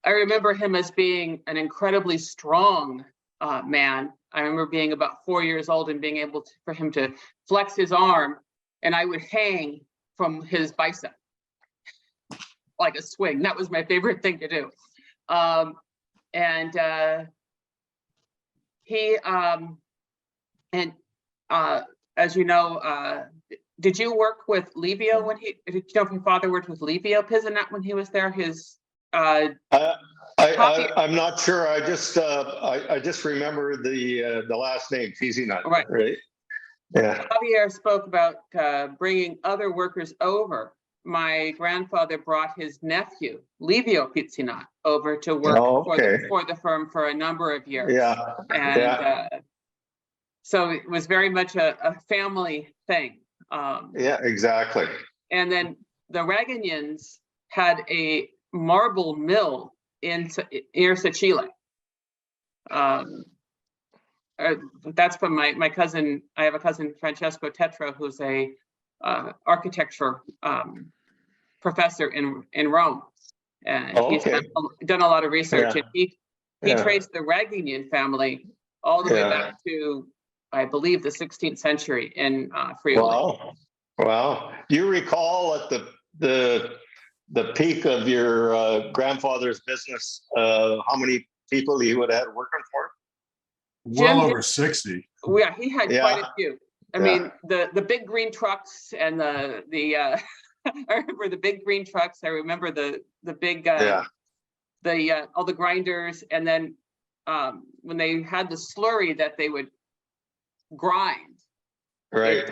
remember him as being an incredibly strong man. I remember being about 4 years old and being able for him to flex his arm, and I would hang from his bicep like a swing. That was my favorite thing to do. He And as you know, did you work with Levy when he, did you know if your father worked with Levy Pizzinat when he was there? His I'm not sure. I just remember the last name, Pizzinat. Right. Yeah. Javier spoke about bringing other workers over. My grandfather brought his nephew, Levy Pizzinat, over to work for the firm for a number of years. Yeah. And so it was very much a family thing. Yeah, exactly. And then the Raginians had a marble mill near Cherie. That's from my cousin. I have a cousin, Francesco Tetra, who's a architecture professor in Rome, and he's done a lot of research. And he traced the Raginian family all the way back to, I believe, the 16th century in Friuli. Wow. Do you recall at the peak of your grandfather's business, how many people he would have had working for him? Well over 60. Yeah, he had quite a few. I mean, the big green trucks and the I remember the big green trucks. I remember the big all the grinders, and then when they had the slurry that they would grind, right?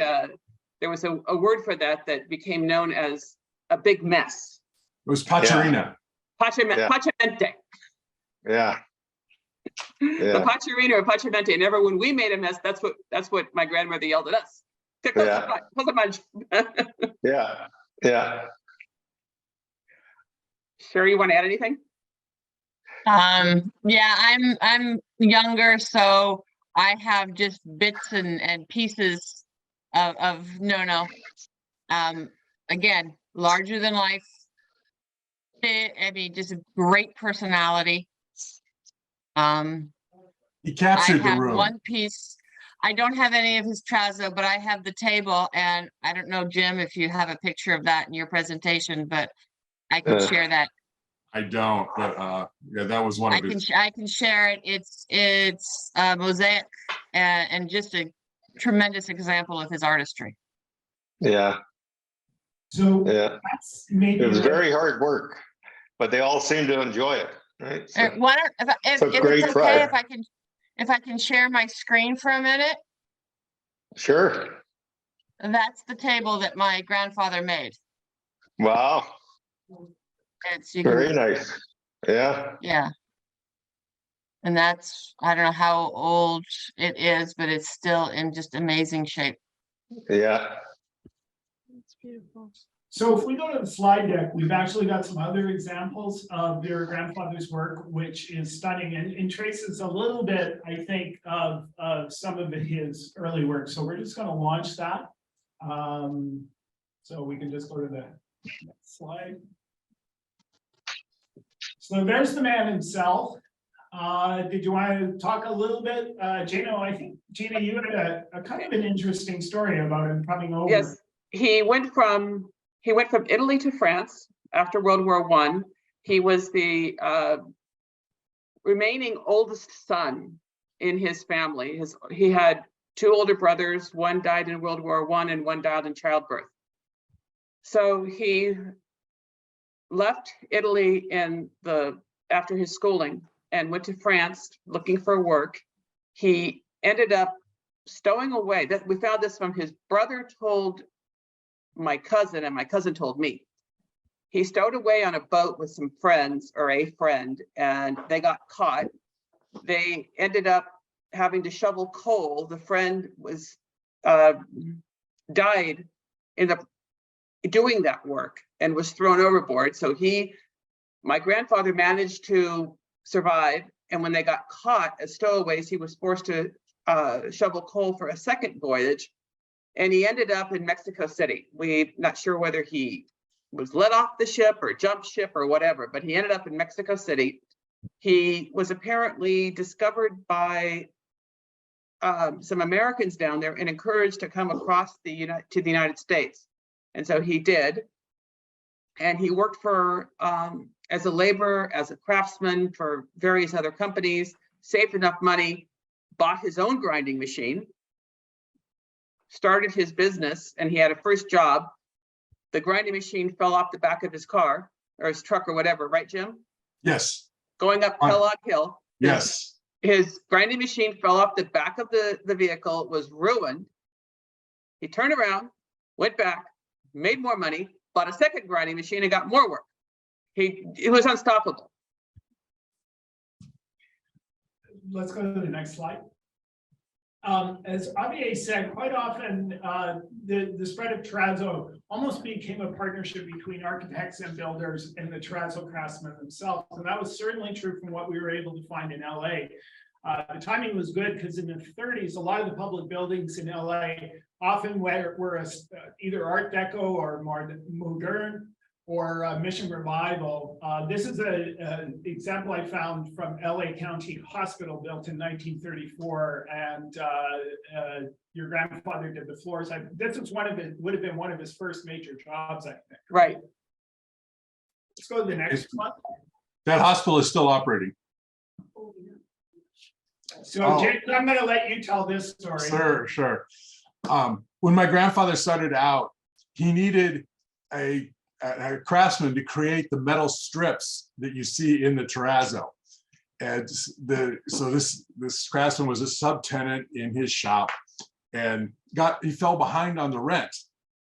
There was a word for that became known as a big mess. It was Pacerina. Pacciamente. Yeah. The Pacerina or Pacciamente. And when we made a mess, that's what my grandmother yelled at us. Yeah. Cherie, you want to add anything? Yeah, I'm younger, so I have just bits and pieces of no. Again, larger than life. I mean, just a great personality. He captured the room. One piece. I don't have any of his Terrazzo, but I have the table, and I don't know, Jim, if you have a picture of that in your presentation, but I can share that. I don't, but yeah, that was one of his. I can share it. It's Mosaic, and just a tremendous example of his artistry. Yeah. So that's maybe it was very hard work, but they all seem to enjoy it, right? So, if it's okay, if I can share my screen for a minute. Sure. That's the table that my grandfather made. Wow. It's very nice. Yeah. Yeah. And that's, I don't know how old it is, but it's still in just amazing shape. Yeah. It's beautiful. So if we go to the slide deck, we've actually got some other examples of their grandfather's work, which is stunning and traces a little bit, I think, of some of his early work. So we're just going to launch that. So we can just go to the next slide. So there's the man himself. Did you want to talk a little bit, Gina? I think, Gina, you had a kind of an interesting story about him coming over. Yes, he went from Italy to France after World War I. He was the remaining oldest son in his family. He had two older brothers. One died in World War I and one died in childbirth. So he left Italy after his schooling and went to France looking for work. He ended up stowing away. We found this from his brother told my cousin, and my cousin told me. He stowed away on a boat with some friends, or a friend, and they got caught. They ended up having to shovel coal. The friend was died in doing that work and was thrown overboard. So my grandfather managed to survive, and when they got caught as stowaways, he was forced to shovel coal for a second voyage, and he ended up in Mexico City. We're not sure whether he was let off the ship or jumped ship or whatever, but he ended up in Mexico City. He was apparently discovered by some Americans down there and encouraged to come across to the United States. And so he did. And he worked for as a laborer, as a craftsman for various other companies, saved enough money, bought his own grinding machine, started his business and he had a first job, the grinding machine fell off the back of his car or his truck or whatever, right, Jim? Yes, Going up Kellogg Hill. yes. His grinding machine fell off the back of the vehicle, was ruined. He turned around, went back, made more money, bought a second grinding machine and got more work. It was unstoppable. Let's go to the next slide. As Javier said, quite often the spread of Terrazzo almost became a partnership between architects and builders and the Terrazzo craftsmen themselves. And that was certainly true from what we were able to find in LA. The timing was good because in the 30s, a lot of the public buildings in LA often were either Art Deco or more modern or Mission Revival. This is an example I found from LA County Hospital built in 1934, and your grandfather did the floors. This was would have been one of his first major jobs, I think. Right. Let's go to the next one. That hospital is still operating. So James, I'm going to let you tell this story. Sure. When my grandfather started out, he needed a craftsman to create the metal strips that you see in the Terrazzo. And so this craftsman was a subtenant in his shop and he fell behind on the rent.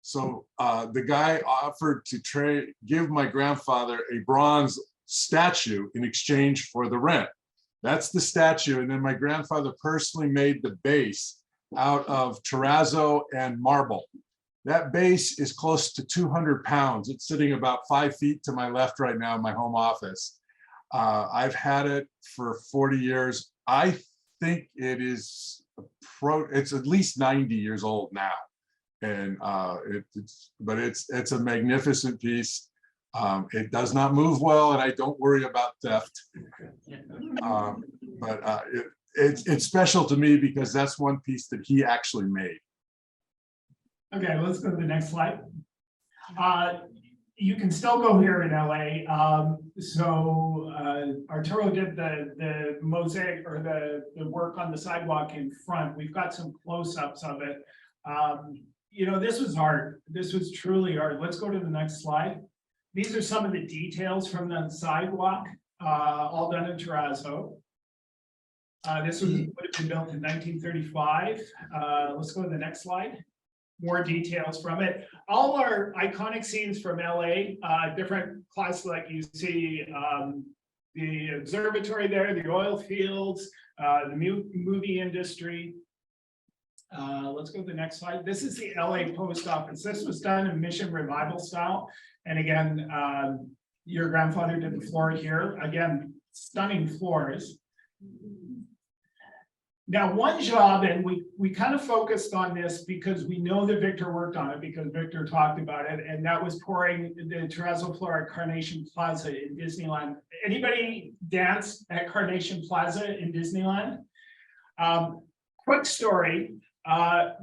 So the guy offered to give my grandfather a bronze statue in exchange for the rent. That's the statue. And then my grandfather personally made the base out of terrazzo and marble. That base is close to 200 pounds. It's sitting about 5 feet to my left right now in my home office. I've had it for 40 years. I think it's at least 90 years old now. And it's a magnificent piece. It does not move well, and I don't worry about theft. It's special to me because that's one piece that he actually made. Okay, let's go to the next slide. You can still go here in LA. Arturo did the mosaic or the work on the sidewalk in front. We've got some close-ups of it. This was art. This was truly art. Let's go to the next slide. These are some of the details from the sidewalk, all done in terrazzo. This would have been built in 1935. Let's go to the next slide. More details from it. All our iconic scenes from LA, different classes like you see, the observatory there, the oil fields, the movie industry. Let's go to the next slide. This is the LA post office. This was done in Mission Revival style. And again, your grandfather did the floor here. Again, stunning floors. Now, one job, and we kind of focused on this because we know that Victor worked on it because Victor talked about it, and that was pouring the terrazzo floor at Carnation Plaza in Disneyland. Anybody dance at Carnation Plaza in Disneyland? Quick story.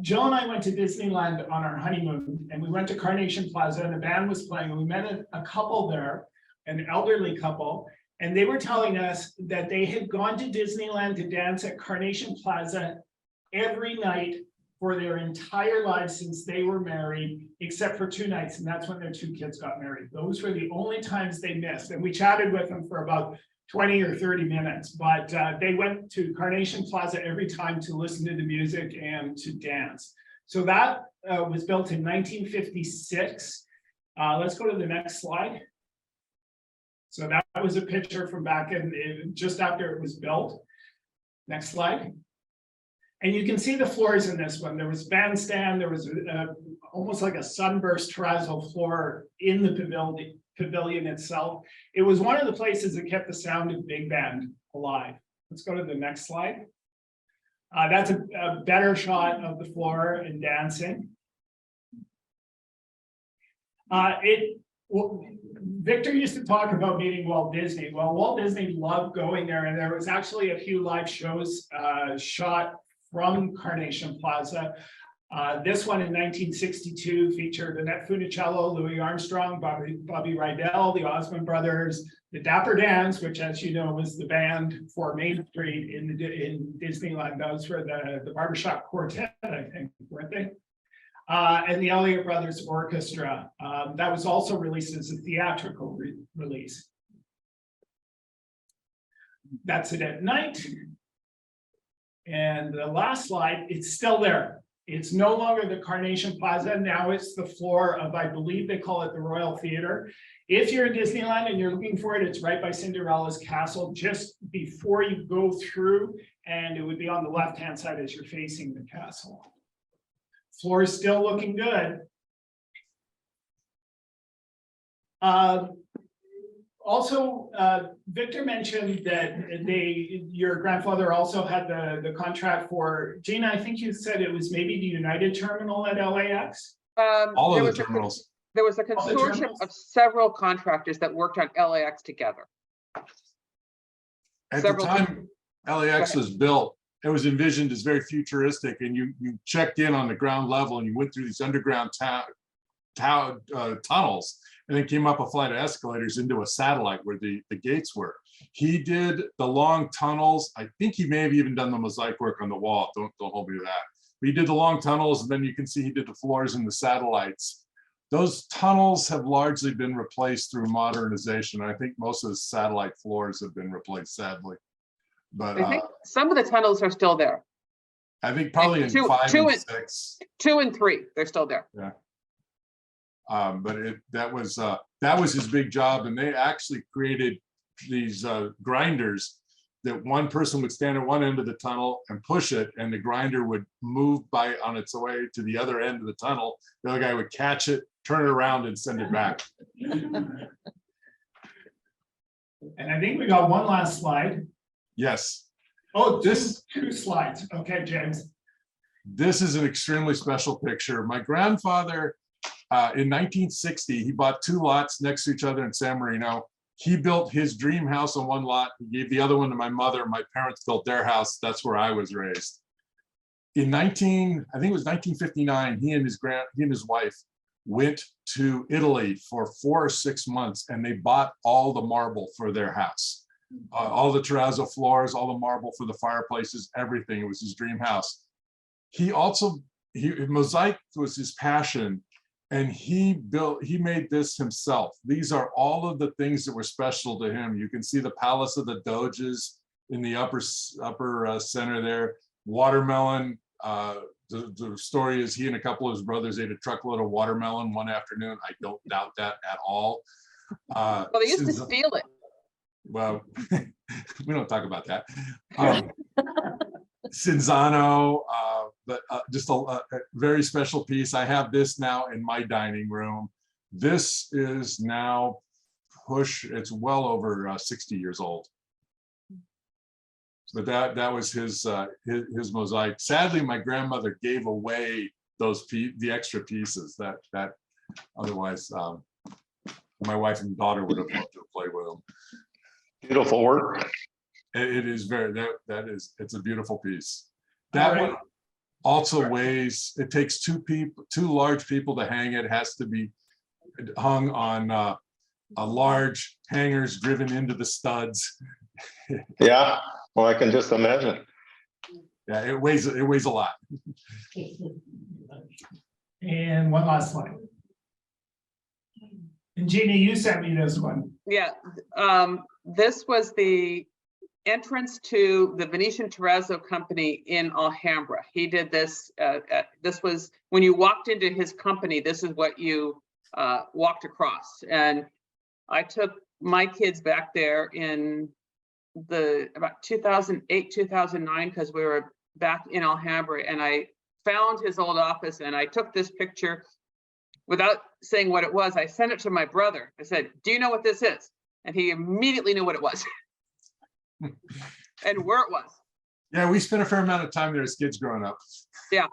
Jill and I went to Disneyland on our honeymoon, and we went to Carnation Plaza, and the band was playing, and we met a couple there, an elderly couple, and they were telling us that they had gone to Disneyland to dance at Carnation Plaza every night for their entire lives since they were married, except for 2 nights, and that's when their 2 kids got married. Those were the only times they missed, and we chatted with them for about 20 or 30 minutes, but they went to Carnation Plaza every time to listen to the music and to dance. So that was built in 1956. Let's go to the next slide. So that was a picture from back in just after it was built. Next slide. And you can see the floors in this one. There was bandstand, there was almost like a sunburst terrazzo floor in the pavilion itself. It was one of the places that kept the sound of big band alive. Let's go to the next slide. That's a better shot of the floor and dancing. Victor used to talk about meeting Walt Disney. Well, Walt Disney loved going there, and there was actually a few live shows shot from Carnation Plaza. This one in 1962 featured Annette Funicello, Louis Armstrong, Bobby Rydell, the Osmond Brothers, the Dapper Dans, which, as you know, was the band for Main Street in Disneyland. Those were the barbershop quartet, I think, weren't they? and the Elliott Brothers Orchestra. That was also released as a theatrical release. That's it at night. And the last slide, it's still there. It's no longer the Carnation Plaza. Now it's the floor of, I believe they call it the Royal Theater. If you're in Disneyland and you're looking for it, it's right by Cinderella's castle, just before you go through, and it would be on the left-hand side as you're facing the castle. Floor is still looking good. Also, Victor mentioned that your grandfather also had the contract for, Gina, I think you said it was maybe the United Terminal at LAX? All of the terminals. There was a consortium of several contractors that worked on LAX together. At the time LAX was built, it was envisioned as very futuristic, and you checked in on the ground level and you went through these underground tunnels, and then came up a flight of escalators into a satellite where the gates were. He did the long tunnels. I think he may have even done the mosaic work on the wall. Don't hold me to that. But he did the long tunnels, and then you can see he did the floors and the satellites. Those tunnels have largely been replaced through modernization. I think most of the satellite floors have been replaced, sadly. But I think some of the tunnels are still there. I think probably in 5 and 6. 2 and 3, they're still there. Yeah. But that was his big job, and they actually created these grinders that one person would stand at one end of the tunnel and push it, and the grinder would move by on its way to the other end of the tunnel. The other guy would catch it, turn it around, and send it back. And I think we got one last slide. Yes. Oh, two slides. Okay, James. This is an extremely special picture. My grandfather, in 1960, he bought 2 lots next to each other in San Marino. He built his dream house on one lot. He gave the other one to my mother. My parents built their house. That's where I was raised. In I think it was 1959, he and his wife went to Italy for 4 or 6 months, and they bought all the marble for their house. All the terrazzo floors, all the marble for the fireplaces, everything. It was his dream house. Mosaic was his passion, and he made this himself. These are all of the things that were special to him. You can see the Palace of the Doges in the upper center there. Watermelon. The story is he and a couple of his brothers ate a truckload of watermelon one afternoon. I don't doubt that at all. Well, they used to steal it. Well, we don't talk about that. Cinzano, but just a very special piece. I have this now in my dining room. This is now it's well over 60 years old. But that was his mosaic. Sadly, my grandmother gave away the extra pieces that otherwise my wife and daughter would have loved to play with them. Beautiful work. It is it's a beautiful piece. That one also weighs, it takes 2 large people to hang it. It has to be hung on a large hangers driven into the studs. Yeah, well, I can just imagine. Yeah, it weighs a lot. And one last slide. And Gina, you sent me this one. Yeah, this was the entrance to the Venetian Terrazzo company in Alhambra. He did this. This was when you walked into his company. This is what you walked across. And I took my kids back there in about 2008, 2009, because we were back in Alhambra, and I found his old office, and I took this picture without saying what it was. I sent it to my brother. I said, "Do you know what this is?" And he immediately knew what it was and where it was. Yeah, we spent a fair amount of time there as kids growing up. Yeah.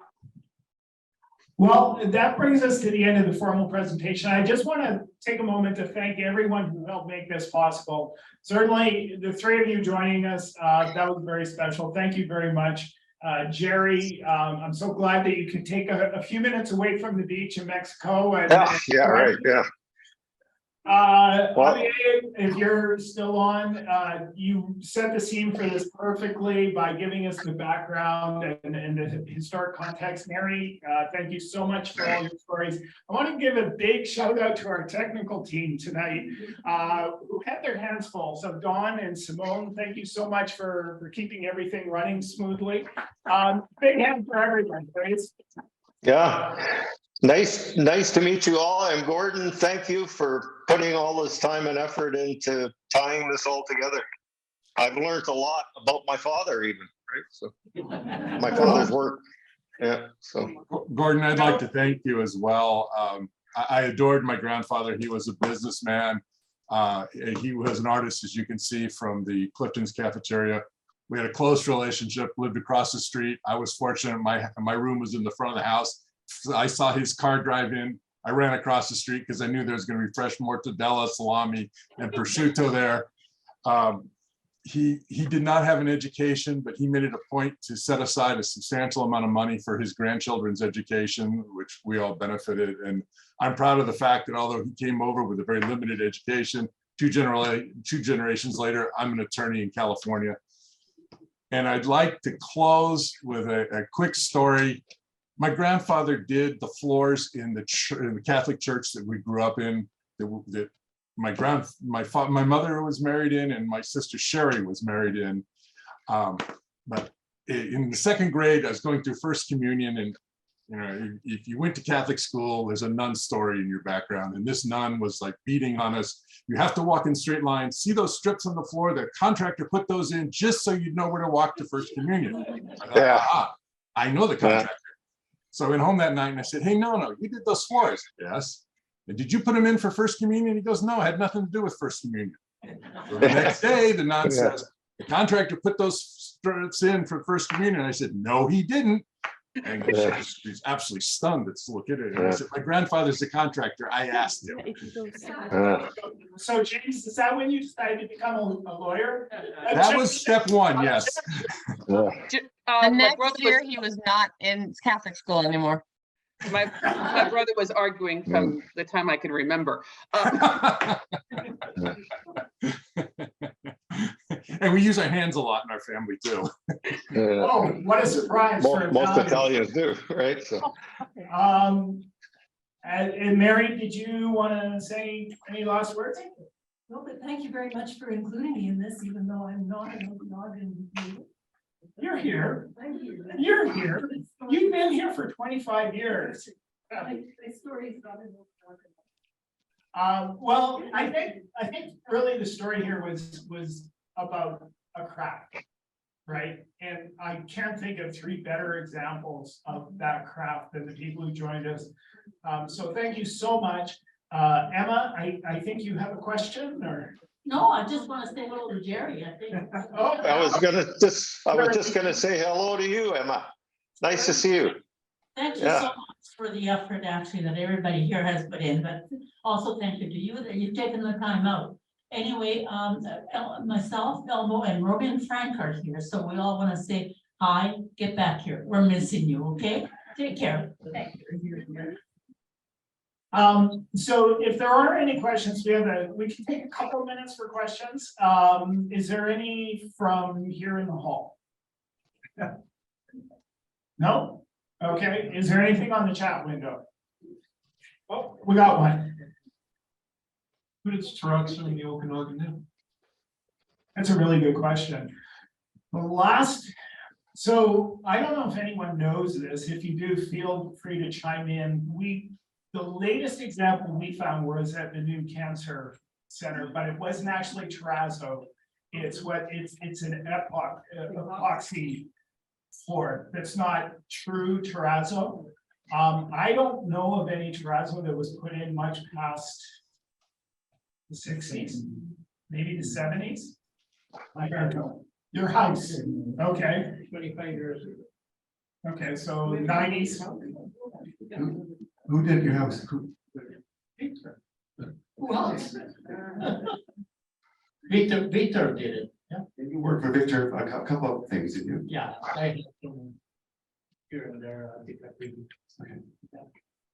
Well, that brings us to the end of the formal presentation. I just want to take a moment to thank everyone who helped make this possible. Certainly, the 3 of you joining us, that was very special. Thank you very much. Gerry, I'm so glad that you could take a few minutes away from the beach in Mexico. And, yeah, right, yeah. Javier, if you're still on, you set the scene for this perfectly by giving us the background and the historic context. Mary, thank you so much for all your stories. I want to give a big shout out to our technical team tonight, who had their hands full. So Dawn and Simone, thank you so much for keeping everything running smoothly. Big hand for everyone, please. Yeah. Nice to meet you all. I'm Gordon. Thank you for putting all this time and effort into tying this all together. I've learned a lot about my father even, right? So my father's work. Yeah. So Gordon, I'd like to thank you as well. I adored my grandfather. He was a businessman. He was an artist, as you can see from the Clifton's cafeteria. We had a close relationship, lived across the street. I was fortunate, my room was in the front of the house. I saw his car drive in. I ran across the street because I knew there was going to be fresh mortadella, salami, and prosciutto there. He did not have an education, but he made it a point to set aside a substantial amount of money for his grandchildren's education, which we all benefited. And I'm proud of the fact that although he came over with a very limited education, two generations later, I'm an attorney in California. And I'd like to close with a quick story. My grandfather did the floors in the Catholic church that we grew up in, that my mother was married in, and my sister Cherie was married in. But in the second grade, I was going through First Communion, and if you went to Catholic school, there's a nun story in your background, and this nun was like beating on us. You have to walk in straight lines. See those strips on the floor? The contractor put those in just so you know where to walk to First Communion. I thought, I know the contractor. So I went home that night and I said, hey, no, you did those floors. Yes. And did you put them in for First Communion? He goes, no, it had nothing to do with First Communion. So the next day, the nun says, the contractor put those strips in for First Communion. I said, no, he didn't. And she's absolutely stunned to look at it. And I said, my grandfather's a contractor. I asked him. So James, is that when you decided to become a lawyer? That was step one, yes. The next year, he was not in Catholic school anymore. My brother was arguing from the time I can remember. And we use our hands a lot in our family too. Oh, what a surprise! Most Italians do, right? So. And Mary, did you want to say any last words? No, but thank you very much for including me in this, even though I'm not an Okanagan. You're here. I'm here. You're here. You've been here for 25 years. My story's not in well, I think really the story here was about a craft, right? And I can't think of three better examples of that craft than the people who joined us. So thank you so much. Emma, I think you have a question, or? No, I just want to say hello to Gerry, I think. Oh, I was just gonna say hello to you, Emma. Nice to see you. Thank you so much for the effort actually that everybody here has put in, but also thank you to you that you've taken the time out. Anyway, myself, Elmo, and Robbie and Frank are here, so we all want to say hi, get back here. We're missing you, okay? Take care. Thank you. So if there aren't any questions, we can take a couple of minutes for questions. Is there any from here in the hall? No? Okay. Is there anything on the chat window? Oh, we got one. Who does Terrazzo in the Okanagan now? That's a really good question. So I don't know if anyone knows this. If you do, feel free to chime in. The latest example we found was at the new cancer center, but it wasn't actually Terrazzo. It's an epoxy floor that's not true Terrazzo. I don't know of any Terrazzo that was put in much past the 60s, maybe the 70s. I don't know. Your house, okay. 25 years ago. Okay, so 90s. Who did your house? Who else? Victor did it. Yeah. You worked for Victor a couple of things, didn't you? Yeah. Here and there, I think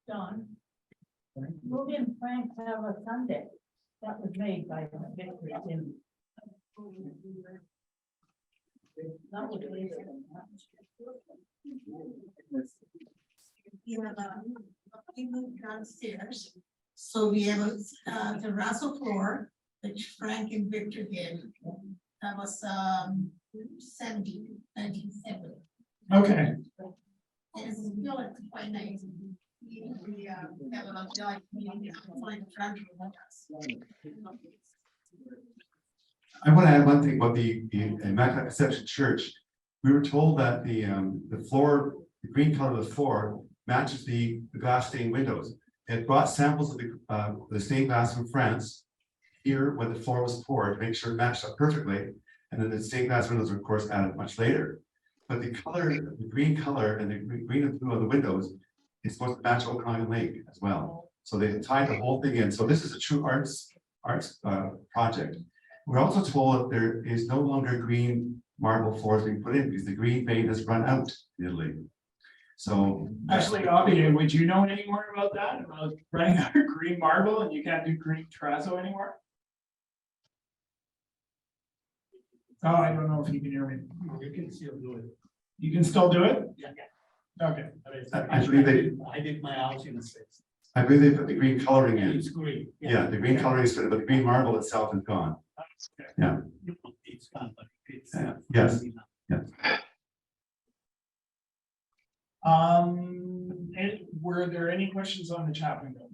John, Robbie and Frank have a Sunday. That was made by Victor Ghini. That was later than that. We moved downstairs, so we have a terrazzo floor, which Frank and Victor did. That was 1970. Okay, It's still quite nice. We have a lot of like front with us. I want to add one thing about the Immaculate Conception Church. We were told that the floor, the green color of the floor matches the glass stained windows. It brought samples of the stained glass from France here when the floor was poured to make sure it matched up perfectly. And then the stained glass windows were of course added much later. But the color, the green color and the green and blue on the windows is supposed to match Okanagan Lake as well. So they tied the whole thing in. So this is a true arts project. We're also told that there is no longer green marble floors being put in because the green vein has run out in Italy. So actually, Abby, would you know any more about that? About running out of green marble and you can't do green terrazzo anymore? Oh, I don't know if you can hear me. You can still do it. You can still do it? Yeah. Okay. I believe I did my house in the States. I believe they put the green coloring in. It's green. Yeah, the green coloring is, but the green marble itself is gone. Yeah. It's gone, but it's. Yeah. Yes. Were there any questions on the chat window?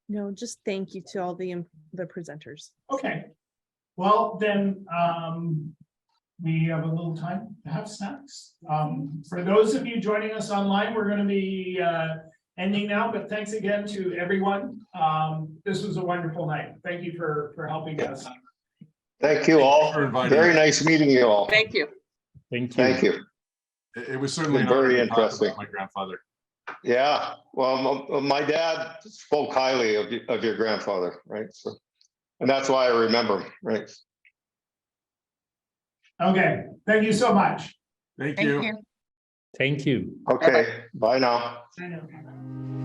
No, just thank you to all the presenters. Okay, well, then, we have a little time to have snacks. For those of you joining us online, we're going to be ending now, but thanks again to everyone. This was a wonderful night. Thank you for helping us. Thank you all. Very nice meeting you all. Thank you. Thank you. Thank you. It was certainly Very an honor to talk interesting. about my grandfather. Yeah, well, my dad spoke highly of your grandfather, right? So, and that's why I remember him, right? Okay, thank you so much. Thank Thank you. you. Thank you. Okay, bye now. I know.